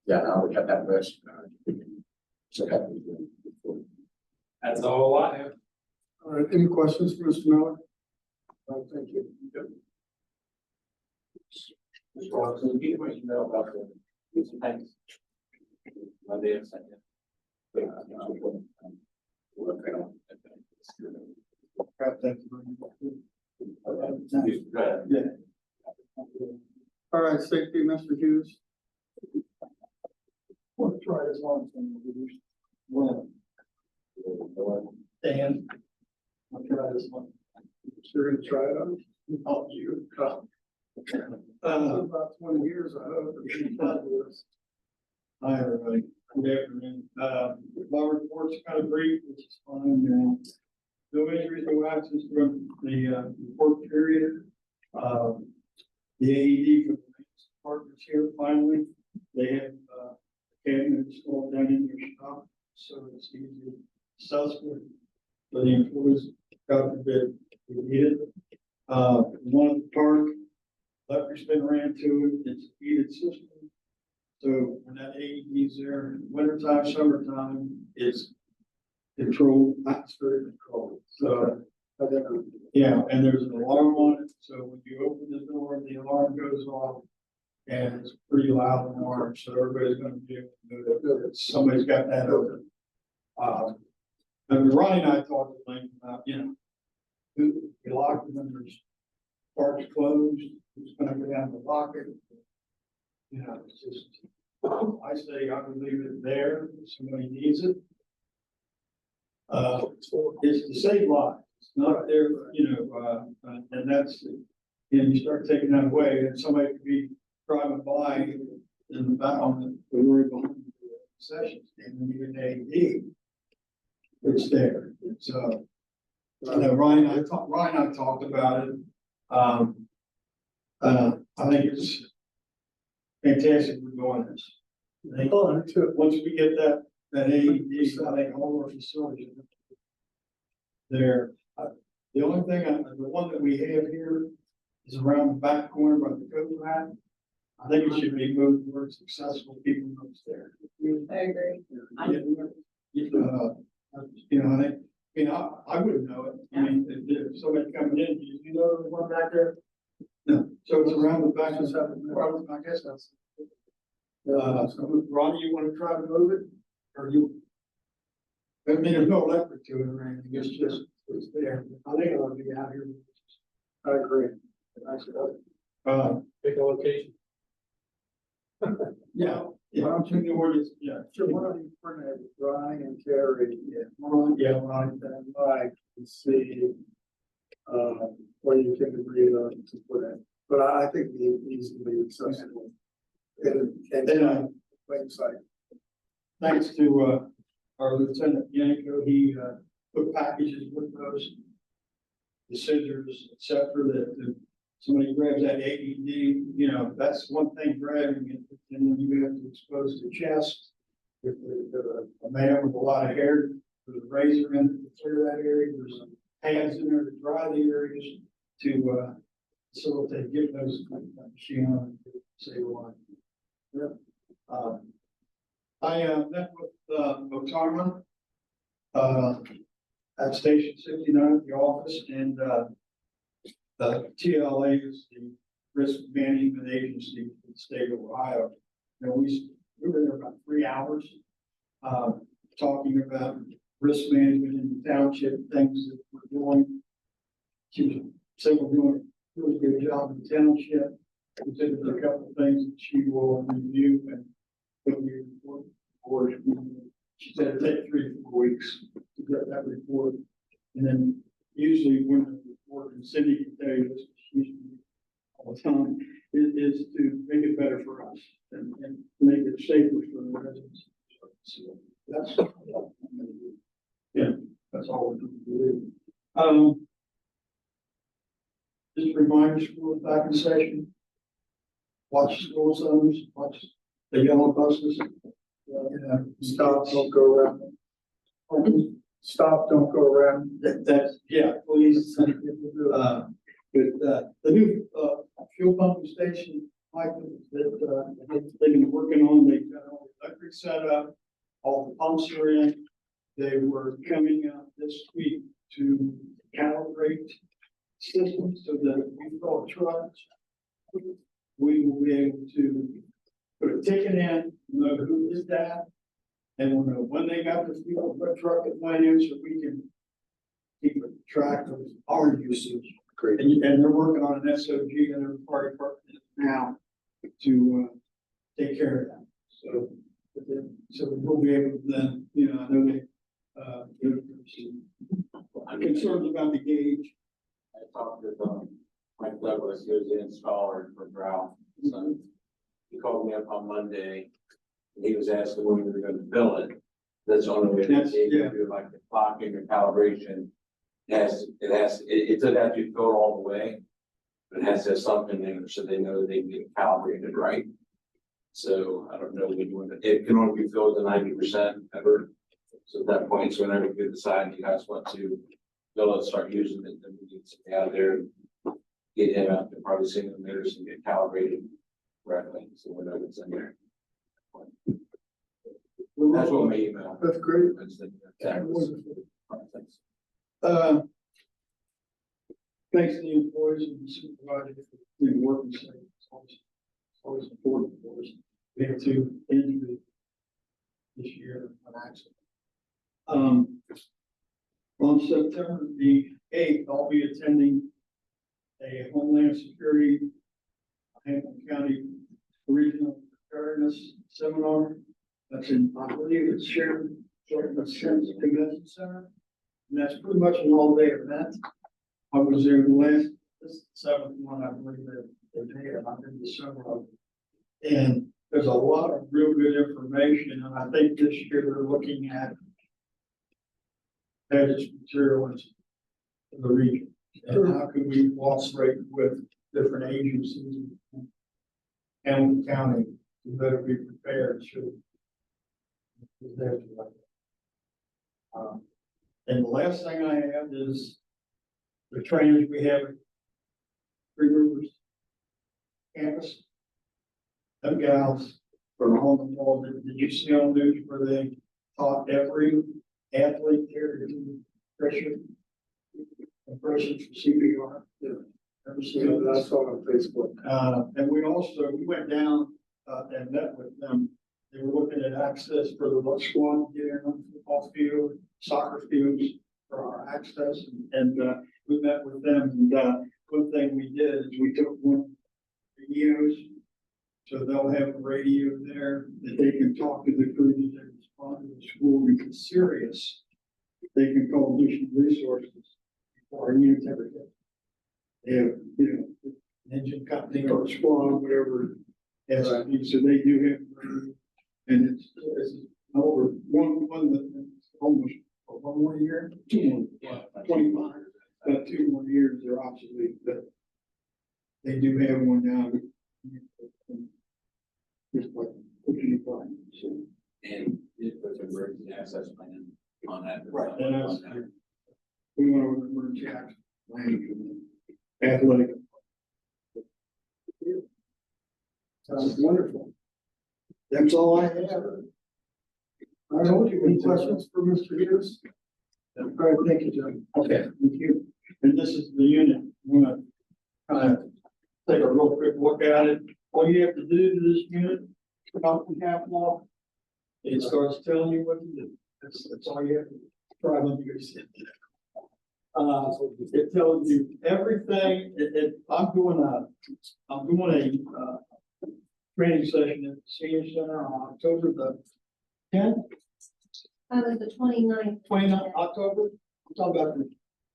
yeah, now we have that list. So happy. that's all I have. All right, any questions for Mr. Miller? Thank you. So you get my email about the things. Monday and second. Yeah. All right, safety, Mr. Hughes. We'll try this one. Well. Dan. I'll try this one. Sure gonna try it out. Oh, you. About 20 years, I hope. Hi, everybody. Good afternoon. My report's kind of brief, which is fine now. No injuries, no accidents from the report period. The AED for the maintenance department's here finally. They have cabinet installed down in their shop, so it's easy accessible for the employees. God forbid we need it. One at the park, electric's been ran to it. It's a heated system. So when that AED's there, wintertime, summertime, it's controlled, atmospheric control. So, yeah, and there's an alarm on it. So when you open the door, the alarm goes off. And it's a pretty loud alarm, so everybody's gonna be able to know that somebody's got that open. And Ronnie and I talked at length about, who we lock them when there's parks closed, who's gonna go down to lock it. It's just, I say I would leave it there if somebody needs it. It's to save lives, it's not there, and that's, you start taking that away and somebody could be driving by in the back on the road behind the concession stand and even AED. It's there, so. I know Ryan and I talked about it. I think it's fantastic we're doing this. I think once we get that AED, I think all our facilities are there. The only thing, the one that we have here is around the back corner by the coat rack. I think it should be moved where it's accessible, people know it's there. I agree. I wouldn't know it. I mean, if somebody coming in, do you know the one back there? No, so it's around the back, just have, I guess that's. Ronnie, you wanna try to move it, or you? I mean, there's no electric to it or anything, it's just, it's there. I think it ought to be out here. I agree. I said, Pick a location. yeah, yeah, I'm thinking the ordinance, yeah. So why don't you print it, Ronnie and Terry, Yeah, and then Mike, and see, what you can agree on to put in. But I think it needs to be accessible. And then, website. thanks to, our Lieutenant Yanko, he, put packages with those. The scissors, et cetera, that somebody grabs that AED, you know, that's one thing grabbing it, and when you have to expose the chest. If a man with a lot of hair, there's a razor in it to clear that area, there's pads in there to dry the areas to, facilitate getting those machine on, to save a life. Yeah. I met with Otama at Station 69 at the office, and the TLA is the Risk Management Agency for the state of Ohio. You know, we were there about 3 hours talking about risk management in the township, things that we're doing. She said we're doing a really good job in the township. We said there's a couple of things that she will review and put me report. She said it'd take 3 to 4 weeks to get that report. And then usually when the report, and Cindy can tell you this, she's all the time, is to make it better for us and make it safer for the residents. So that's, yeah, that's all we can do. Just remind schools back in session. Watch school zones, watch the yellow buses. Stop, don't go around. Stop, don't go around. That's, yeah, please. But the new fuel pumping station, Michael, that they've been working on, they've got all the electric set up, all the pumps are in. They were coming out this week to calibrate systems so that we call trucks. We will be able to put a ticket in, know who is that, and we'll know when they got the fuel, what truck it went in, so we can keep a track of our usage. Great. And they're working on an SOG in their fire department now to take care of that. So, so we'll be able to then, you know, I know they, I'm concerned about the gauge. I talked with, Mike Douglas, he was the installer for Ralph. So he called me up on Monday, and he was asking when we were gonna bill it. That's the only way that they Yeah. can do like the clocking or calibration. It doesn't have to be filled all the way, but it has to have something in there so they know they can get calibrated right. So I don't know when you want to, it can only be filled to 90% ever. So at that point, so whenever you decide you guys want to bill it, start using it, then we need somebody out there, get him out there, probably see the meters and get calibrated correctly. So we know it's in there. That's what my email. That's great. Thanks. Thanks to the employees and the supervisors for doing work and safety. It's always important for us. We had 2 injuries this year on accident. On September the 8th, I'll be attending a Homeland Security Hamilton County Regional Preparedness Seminar. That's in, I believe it's Sharon Convention Center. And that's pretty much an all-day event. I was there this is the 7th one, I believe that they had, I've been to several of them. And there's a lot of real good information, and I think this year they're looking at hazardous materials in the region. And how can we cooperate with different agencies in Hamilton County to better be prepared should disaster like that. And the last thing I have is the trainers we have at Three Rivers campus. Them gals from home and all, did you see on the news where they taught every athlete there to do pressure? Impressions for CPR. Yeah. Ever seen that? I saw it on Facebook. And we went down, and met with them. They were looking at access for the bus squad, getting on the football field, soccer fields for our access. And we met with them, and, one thing we did is we took one radios. So they'll have a radio there that they can talk to the crew that they respond to the school. If it's serious, they can call additional resources for our units every day. They have, you know, an engine company or a squad, whatever. Yes, so they do have, a radio. And it's over one that almost one more year, 2 more, 25, about 2 more years, they're obsolete, but they do have one now. Just like, what you find, so. And it was a emergency access plan on that. Right, and that's, we want to emergency action plan, athletic. Sounds wonderful. That's all I have. I told you, any questions for Mr. Hughes? All right, thank you, John. Okay, thank you. And this is the unit. I'm gonna kind of take a real quick look at it. All you have to do to this unit, about the half off, it starts telling you what to do. That's all you have to do. Try to use it. It tells you everything. I'm doing a training session at the senior center on October the 10th, was the 29th. 29th October. I'm talking about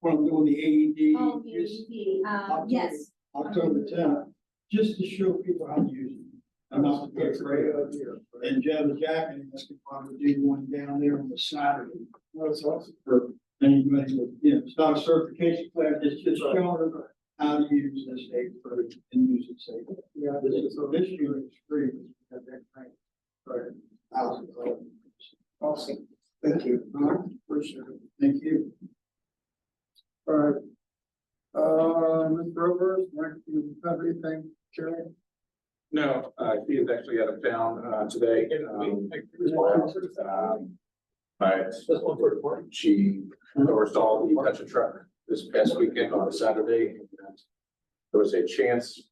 when I'm doing the AED. Oh, the AED, yes. October 10th, just to show people how to use it. I'm not That's a great idea. and Jack and us can probably do one down there on the Saturday. That's awesome. For anybody, you know, it's not a certification class, it's just showing them how to use this aid for and use it safely. Yeah, So this year is free, because we have that grant for $1,000. awesome. Thank you. Appreciate it. Thank you. All right. Mr. Rovers, Mike, do you have anything, Jerry? No, he is actually out of town, today. But she oversaw the touch a truck this past weekend on a Saturday. And there was a chance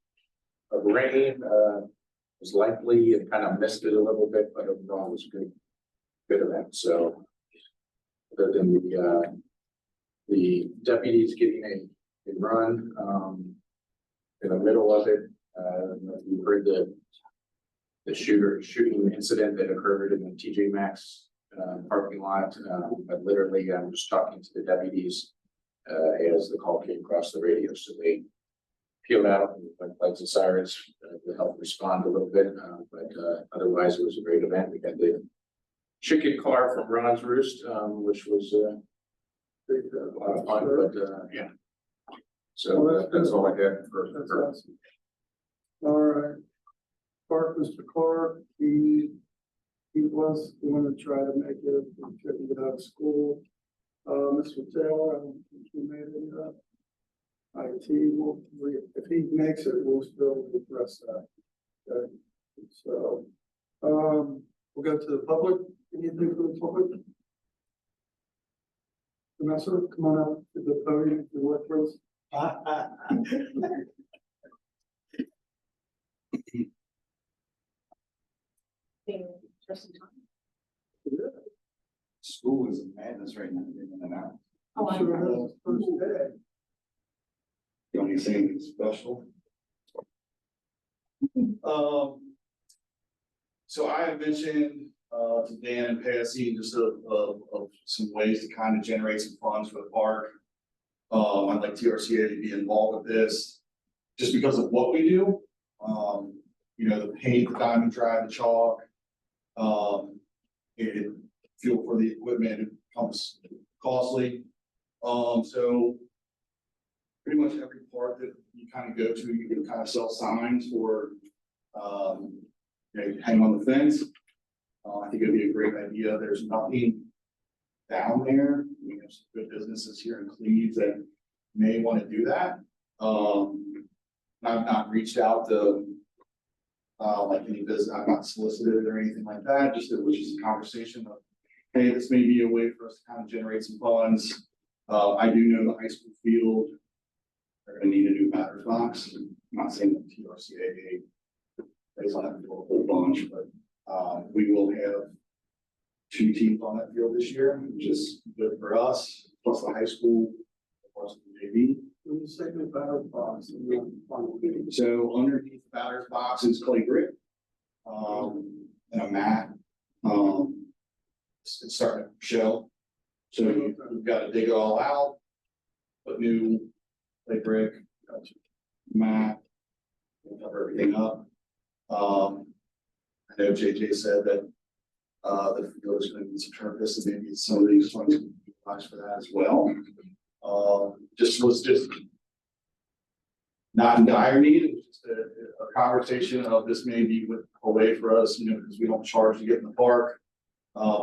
of rain, was likely and kind of missed it a little bit, but overall it was a good event. So other than the deputies getting a run, in the middle of it, you heard the shooting incident that occurred in the TJ Maxx parking lot. But literally, I was talking to the deputies as the call came across the radio. So they peeled out and went lights and sirens to help respond a little bit. But otherwise, it was a great event. We had the chicken car from Ron's Roost, which was a lot of fun. But yeah. So that's all I had for. That's awesome. All right. Clark, Mr. Clark, he was going to try to make it, he couldn't get out of school. Mr. Taylor, I don't think he made it up. IT will, if he makes it, we'll still address that. Okay. So, we'll go to the public. Anything for the public? Vanessa, come on up to the podium to work for us. School is madness right now, in and out. Oh, I'm Sure, sorry. that's the first day. You want anything special? So I have mentioned, to Dan and Patsy, just of some ways to kind of generate some funds for the park. I'd like TRCA to be involved with this, just because of what we do. You know, the paint, the diamond drive, the chalk. Fuel for the equipment, it becomes costly. So pretty much every park that you kind of go to, you can kind of sell signs for, you know, hang on the fence. I think it'd be a great idea. There's nothing down there. We have some good businesses here in Cleves that may want to do that. I've not reached out to like any business, I've not solicited or anything like that. Just it was just a conversation of, hey, this may be a way for us to kind of generate some funds. I do know the high school field, they're gonna need a new batter's box. I'm not saying that TRCA they will have to do a whole bunch, but we will have 2 teams on that field this year, which is good for us, plus the high school, plus the JV. When you say the batter's box, and you're on the So underneath the batter's box is clay grit. And a mat. It's starting to show. So we've got to dig it all out. Put new clay brick, mat. Cover everything up. I know JJ said that the field is going to need some turf, and maybe some of these funds can be utilized for that as well. Just not in dire need, it was just a conversation of this may be a way for us, because we don't charge to get in the park.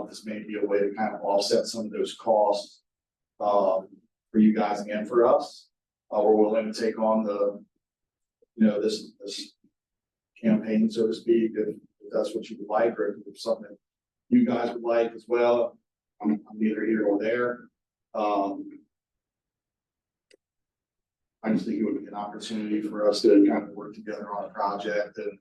This may be a way to kind of offset some of those costs for you guys and for us. We're willing to take on the, this campaign, so to speak, if that's what you would like, or if something you guys would like as well. I'm neither here nor there. I just think it would be an opportunity for us to kind of work together on a project and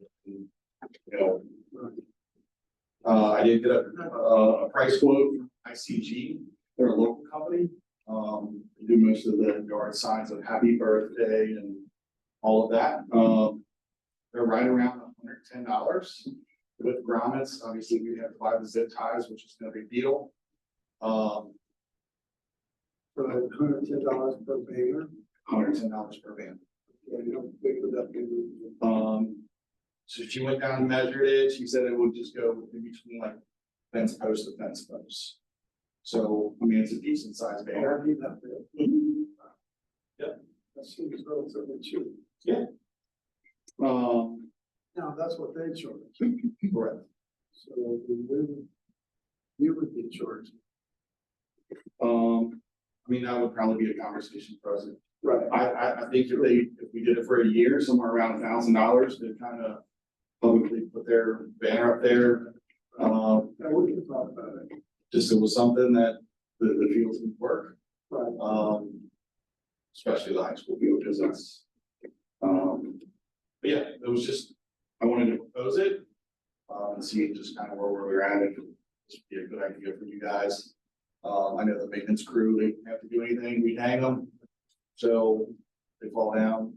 I did get a price quote from ICG. They're a local company. They do most of the yard signs of happy birthday and all of that. They're right around $110 with grommets. Obviously, we have to buy the zip ties, which is no big deal. for $110 per banner. $110 per van. Yeah, you don't think of that being. So if you went down and measured it, she said it would just go in between like fence post to fence post. So, I mean, it's a decent sized banner. Already that big. Yeah. That seems relatively cheap. Yeah. Now, that's what they charge. Correct. So you would be charged. I mean, that would probably be a conversation for us. Right. I think if we did it for a year, somewhere around $1,000 to kind of publicly put their banner up there. Yeah, we can talk about it. Just it was something that the fields would work. Right. Especially the high school field, because that's, but yeah, it was just, I wanted to propose it. And see just kind of where we're at, and this would be a good idea for you guys. I know the maintenance crew, they don't have to do anything, we hang them. So they fall down.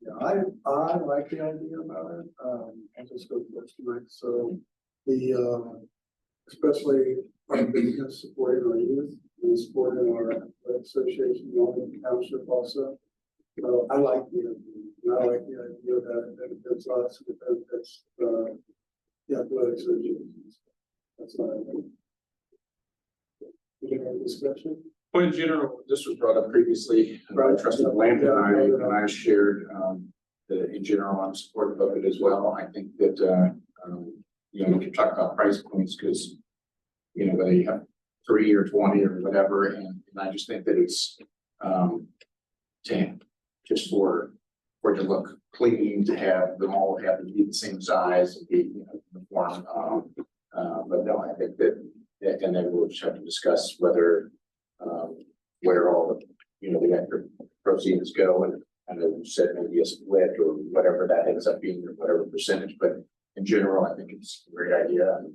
Yeah, I like the idea about it. I'll just go first tonight. So the, especially our business supporting our youth and supporting our association, the township also. So I like the idea. And I like the idea that it benefits us, it benefits the athletic associations. That's what I think. Any other discussion? Well, in general, this was brought up previously, Right. Trustee Lamb and I shared, that in general, I'm supportive of it as well. I think that, we can talk about price points because, whether you have 3 or 20 or whatever, and I just think that it's, just for it to look clean, to have them all have to be the same size and be, uniform. But no, I think that, and then we'll just have to discuss whether, where all the extra proceeds go, and I know you said maybe a split or whatever that ends up being, or whatever percentage, but in general, I think it's a great idea, and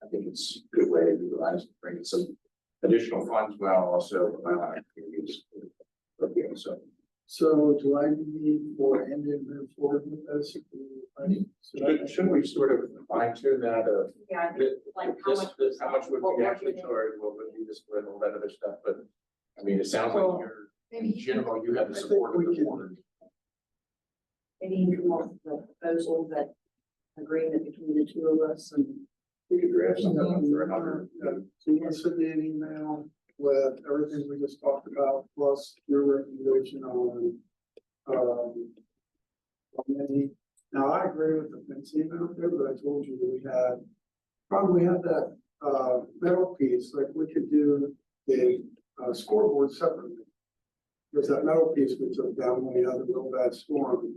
I think it's a good way to utilize, bringing some additional funds while also allowing our communities. So do I need for Andy to move forward with this? Shouldn't we sort of fine tune that of Yeah, I think like how much. how much would we actually charge, what would be the split, all that other stuff, but I mean, it sounds like you're, in general, you have the support of the board. Maybe you can want the proposal, that agreement between the two of us, and We could draft something up for another. So you want to send me an email with everything we just talked about, plus your recommendation on, now I agree with the fencing out there, but I told you that we had that, metal piece, like we could do the, scoreboard separately. There's that metal piece we took down when we had a real bad storm.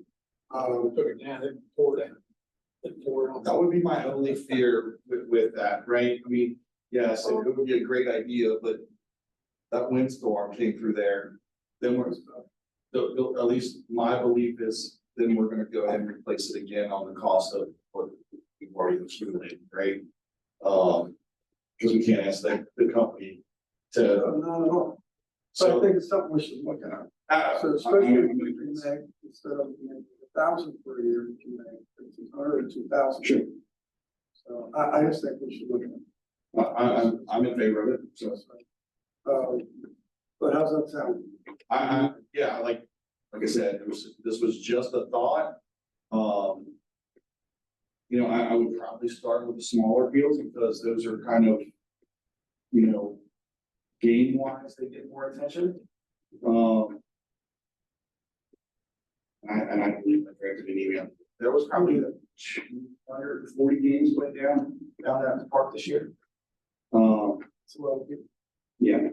Took it down, it tore down. It tore on. That would be my only fear with that, right? I mean, yes, it would be a great idea, but that windstorm came through there, then we're, at least my belief is, then we're gonna go ahead and replace it again on the cost of what we've already accumulated, right? Because we can't ask the company to, Not at all. So I So. think it's something we should look at. So especially if you can make, instead of maybe 1,000 per year, you can make 1,500 or 2,000. Sure. So I just think we should look at it. I'm in favor of it, so. But how's that sound? Yeah, like I said, this was just a thought. You know, I would probably start with the smaller fields because those are kind of, you know, game wise, they get more attention. And I believe I corrected an email. There was probably 240 games went down at the park this year. So, Yeah,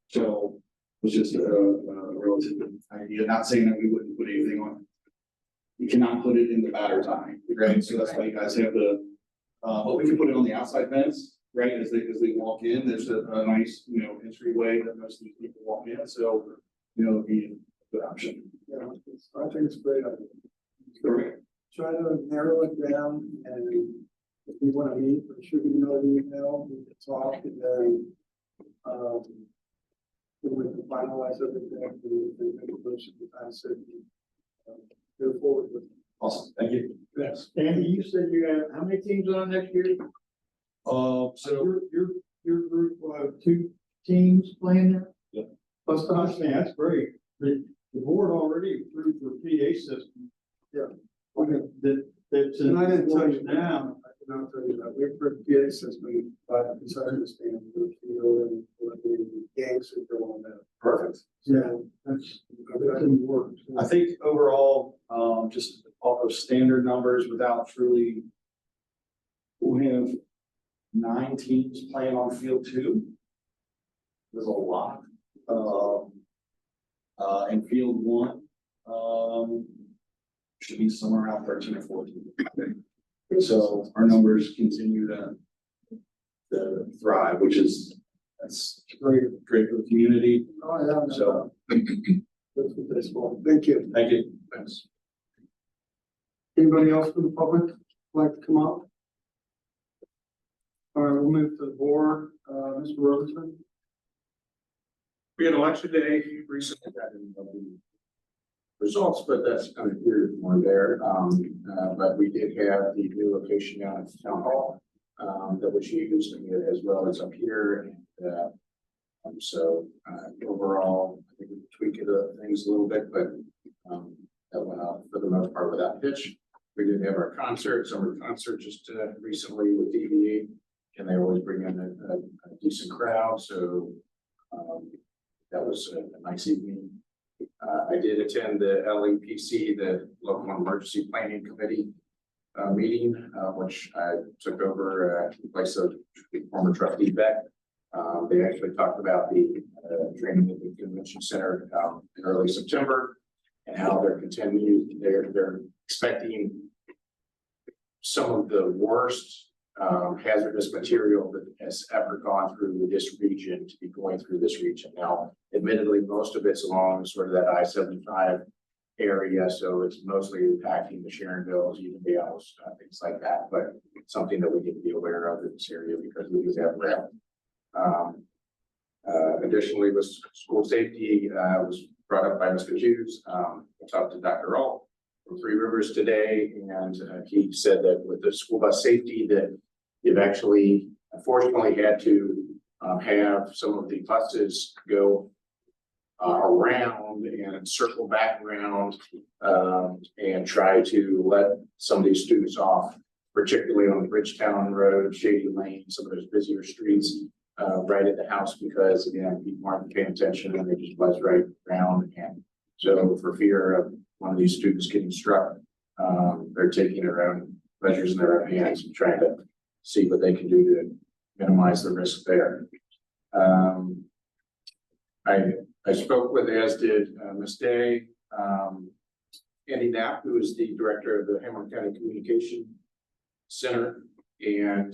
so it was just a relative idea, not saying that we wouldn't put anything on. You cannot put it in the batter's eye, right? So that's why you guys have the, but we can put it on the outside fence, right? As they walk in, there's a nice, you know, entryway that most of these people walk in, so, you know, it'd be a good option. yeah, I think it's a great idea. Correct. Try to narrow it down, and if we want to meet, or shoot me another email, we can talk, and then, we can finalize everything, and make a motion to pass it. Go forward with it. Awesome, thank you. Yes. Andy, you said you had, how many teams on next year? So, Your group, 2 teams playing there? Yep. Plus, I understand, that's great. The board already approved the PA system. Yeah. That's And I didn't tell you now. I did not tell you that, we put PA system, but as I understand, the field and the games that go on there. perfect. Yeah, that's didn't work. I think overall, just off of standard numbers without truly. We have 9 teams playing on field 2. There's a lot. And field 1, should be somewhere around 13 or 14. So our numbers continue to thrive, that's great for the community. Oh, yeah. So, That's what that's for. Thank you. thank you. Thanks. Anybody else from the public like to come up? All right, we'll move to the board, Mr. Robertson. We had election day recently, I didn't know the results, but that's kind of here more there. But we did have the new location down at the town hall, that was used as well as up here. And so overall, I think we tweaked things a little bit, but that went out for the most part without hitch. We did have our summer concert just recently with DVE, and they always bring in a decent crowd. So that was a nice evening. I did attend the LEPC, the Local Emergency Planning Committee meeting, which I took over in place of former trustee Beck. They actually talked about the training at the convention center in early September and how they're expecting some of the worst hazardous material that has ever gone through this region to be going through this region. Now, admittedly, most of it's along sort of that I-75 area, so it's mostly impacting the Sharonvilles, Unionvales, things like that, but something that we need to be aware of in this area because we do have rail. Additionally, with school safety, was brought up by Mr. Hughes. I talked to Dr. Alt from Three Rivers today, and he said that with the school bus safety that they've actually unfortunately had to have some of the buses go around and circle back around and try to let some of these students off, particularly on Bridgetown Road, Shady Lane, some of those busier streets, right at the house, because again, people aren't paying attention and they just buzz right around. And so for fear of one of these students getting struck, they're taking their own measures in their own hands and trying to see what they can do to minimize the risk there. I spoke with, as did Ms. Day, Andy Knapp, who is the director of the Hamilton County Communication Center, and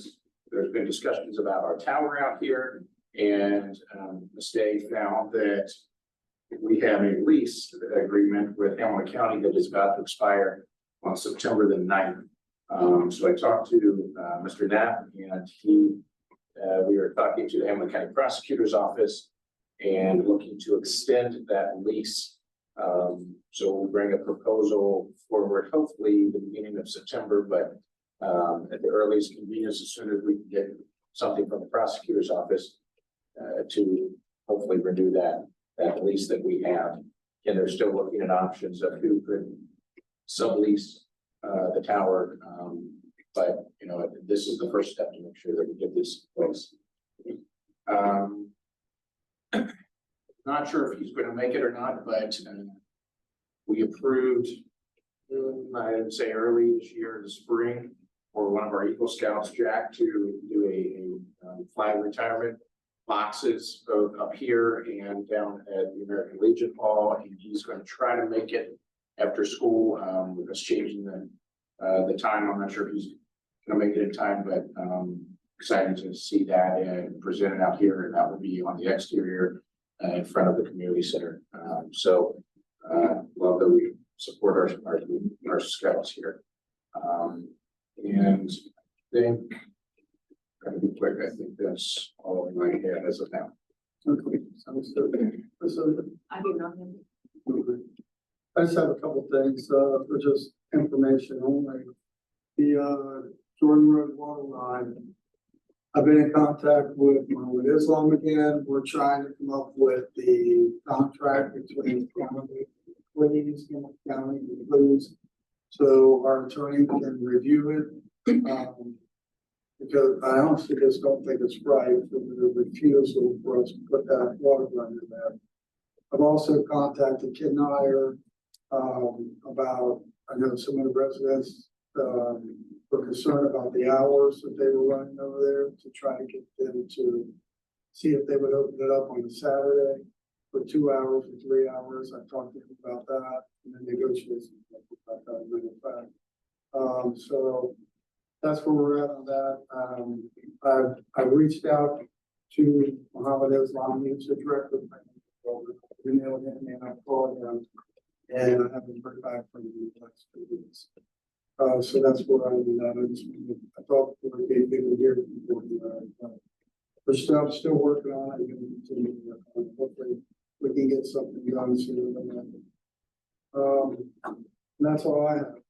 there's been discussions about our tower out here, and Ms. Day found that we have a lease agreement with Hamilton County that is about to expire on September the 9th. So I talked to Mr. Knapp, and we were talking to the Hamilton County Prosecutor's Office, and looking to extend that lease. So we'll bring a proposal forward, hopefully the beginning of September, but at the earliest convenience, as soon as we can get something from the prosecutor's office to hopefully renew that lease that we have. And they're still looking at options of who could sublease the tower. But, you know, this is the first step to make sure that we get this in place. Not sure if he's going to make it or not, but we approved, I would say early this year in the spring, for one of our Eagle Scouts, Jack, to do a flag retirement boxes both up here and down at the American Legion Hall, and he's going to try to make it after school. With us changing the time, I'm not sure if he's going to make it in time, but excited to see that and present it out here, and that will be on the exterior in front of the community center. Love that we support our scouts here. And I think, gotta be quick, I think that's all in my head as of now. Okay, sounds good. So, I do nothing. I just have a couple things, for just information only. The, Jordan Road water line. I've been in contact with Islam again. We're trying to come up with the contract between county, please, county, please. So our attorney can review it. Because I honestly just don't think it's right for the refusal for us to put that water line in there. I've also contacted Kid Nyer, about, I know some of the residents, were concerned about the hours that they were running over there, to try to get them to see if they would open it up on a Saturday for 2 hours or 3 hours. I talked to them about that and then negotiations about that, matter of fact. So that's where we're at on that. I've reached out to Muhammad Islam, he's the director of emailed him and I called him, and I haven't heard back from him in the last 2 weeks. So that's where I'm at. I thought we were getting people here before we're still working on it. We're going to continue to work on it. Hopefully we can get something done sooner than that. And that's all I have.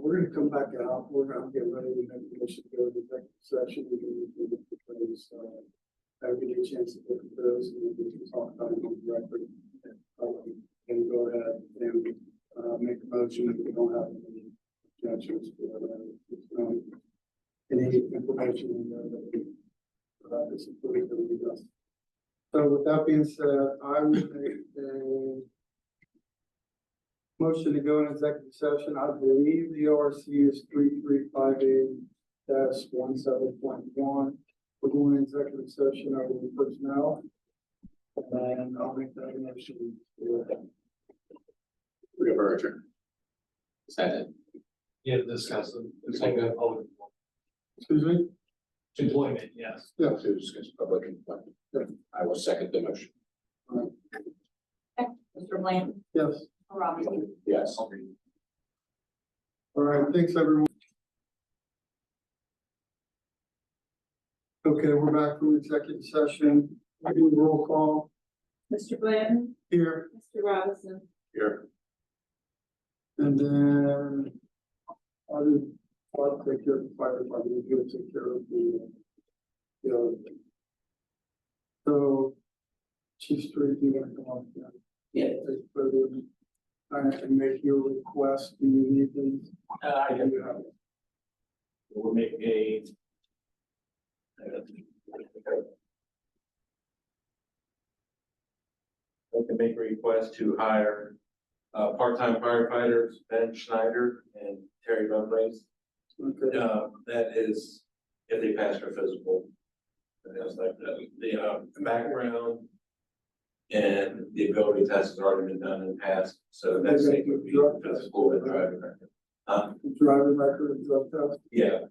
We're going to come back out. We're going to get ready to make permission to go to the executive session. We're going to do the things. I'll give you a chance to look at those and we can talk about it on the record. And go ahead and make a motion if we don't have any objections to any information in there that is included that we discussed. So with that being said, I will make a motion to go in executive session. I believe the ORC is 3358-17.1. We're going in executive session over the personnel. And I'll make that motion. We have our adjourn. Second. Yeah, discuss it. It's like a public Excuse me? employment, yes. Yeah. To discuss public employment. I will second the motion. Mr. Bland, Yes. Robinson. Yes. All right. Thanks, everyone. Okay, we're back from executive session. I do a roll call Mr. Blanton, here, Mr. Robinson, Here. and then I'll take care of the fire department. You'll take care of the other thing. So, Chief Street, you want to come up here? Yeah. I can make your request. Do you need these? I Do you have it? We'll make a. We can make a request to hire part-time firefighters, Ben Schneider and Terry Dumbrace. Okay. That is if they pass their physical. And that's like the background and the ability test has already been done in the past, so that's Okay, it would be drug test. physical and driving record. Driving record and drug test. Yeah,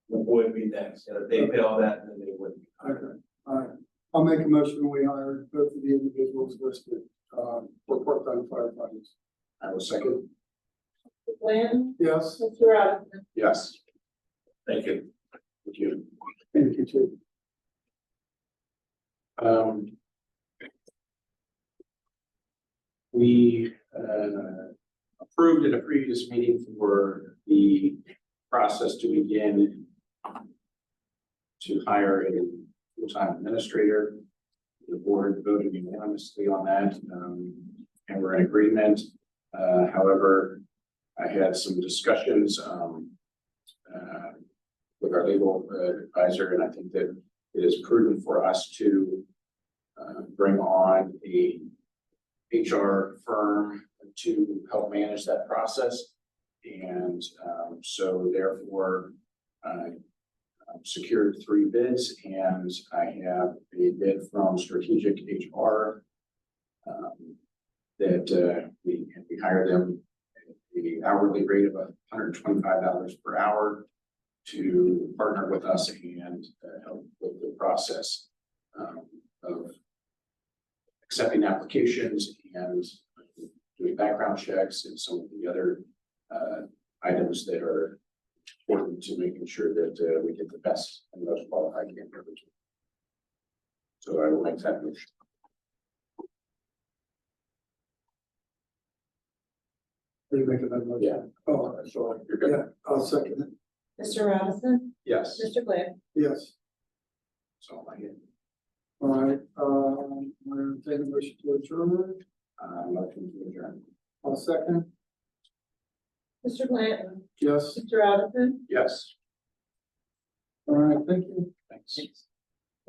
would be next, and if they pay all that, then they wouldn't. Okay, all right. I'll make a motion. We hire both of the individuals listed, for part-time firefighters. I will second. Mr. Blanton, Yes, Mr. Robinson. Yes. Thank you. Thank you. thank you too. We approved in a previous meeting for the process to begin to hire a full-time administrator. The board voted unanimously on that, and we're in agreement. However, I had some discussions with our legal advisor, and I think that it is prudent for us to bring on a HR firm to help manage that process. And so therefore, I secured 3 bids, and I have a bid from Strategic HR that we hire them at the hourly rate of $125 per hour to partner with us and help with the process of accepting applications and doing background checks and some of the other items that are important to making sure that we get the best and most qualified candidate. So I will make that motion. Are you making that motion? Yeah. Oh, sorry. You're good. Yeah, I'll second it. Mr. Robinson? Yes. Mr. Blair? Yes. So I get, All right, we're taking a motion to adjourn. motion to adjourn. I'll second. Mr. Blanton? Yes. Mr. Robinson? Yes. All right, thank you. Thanks.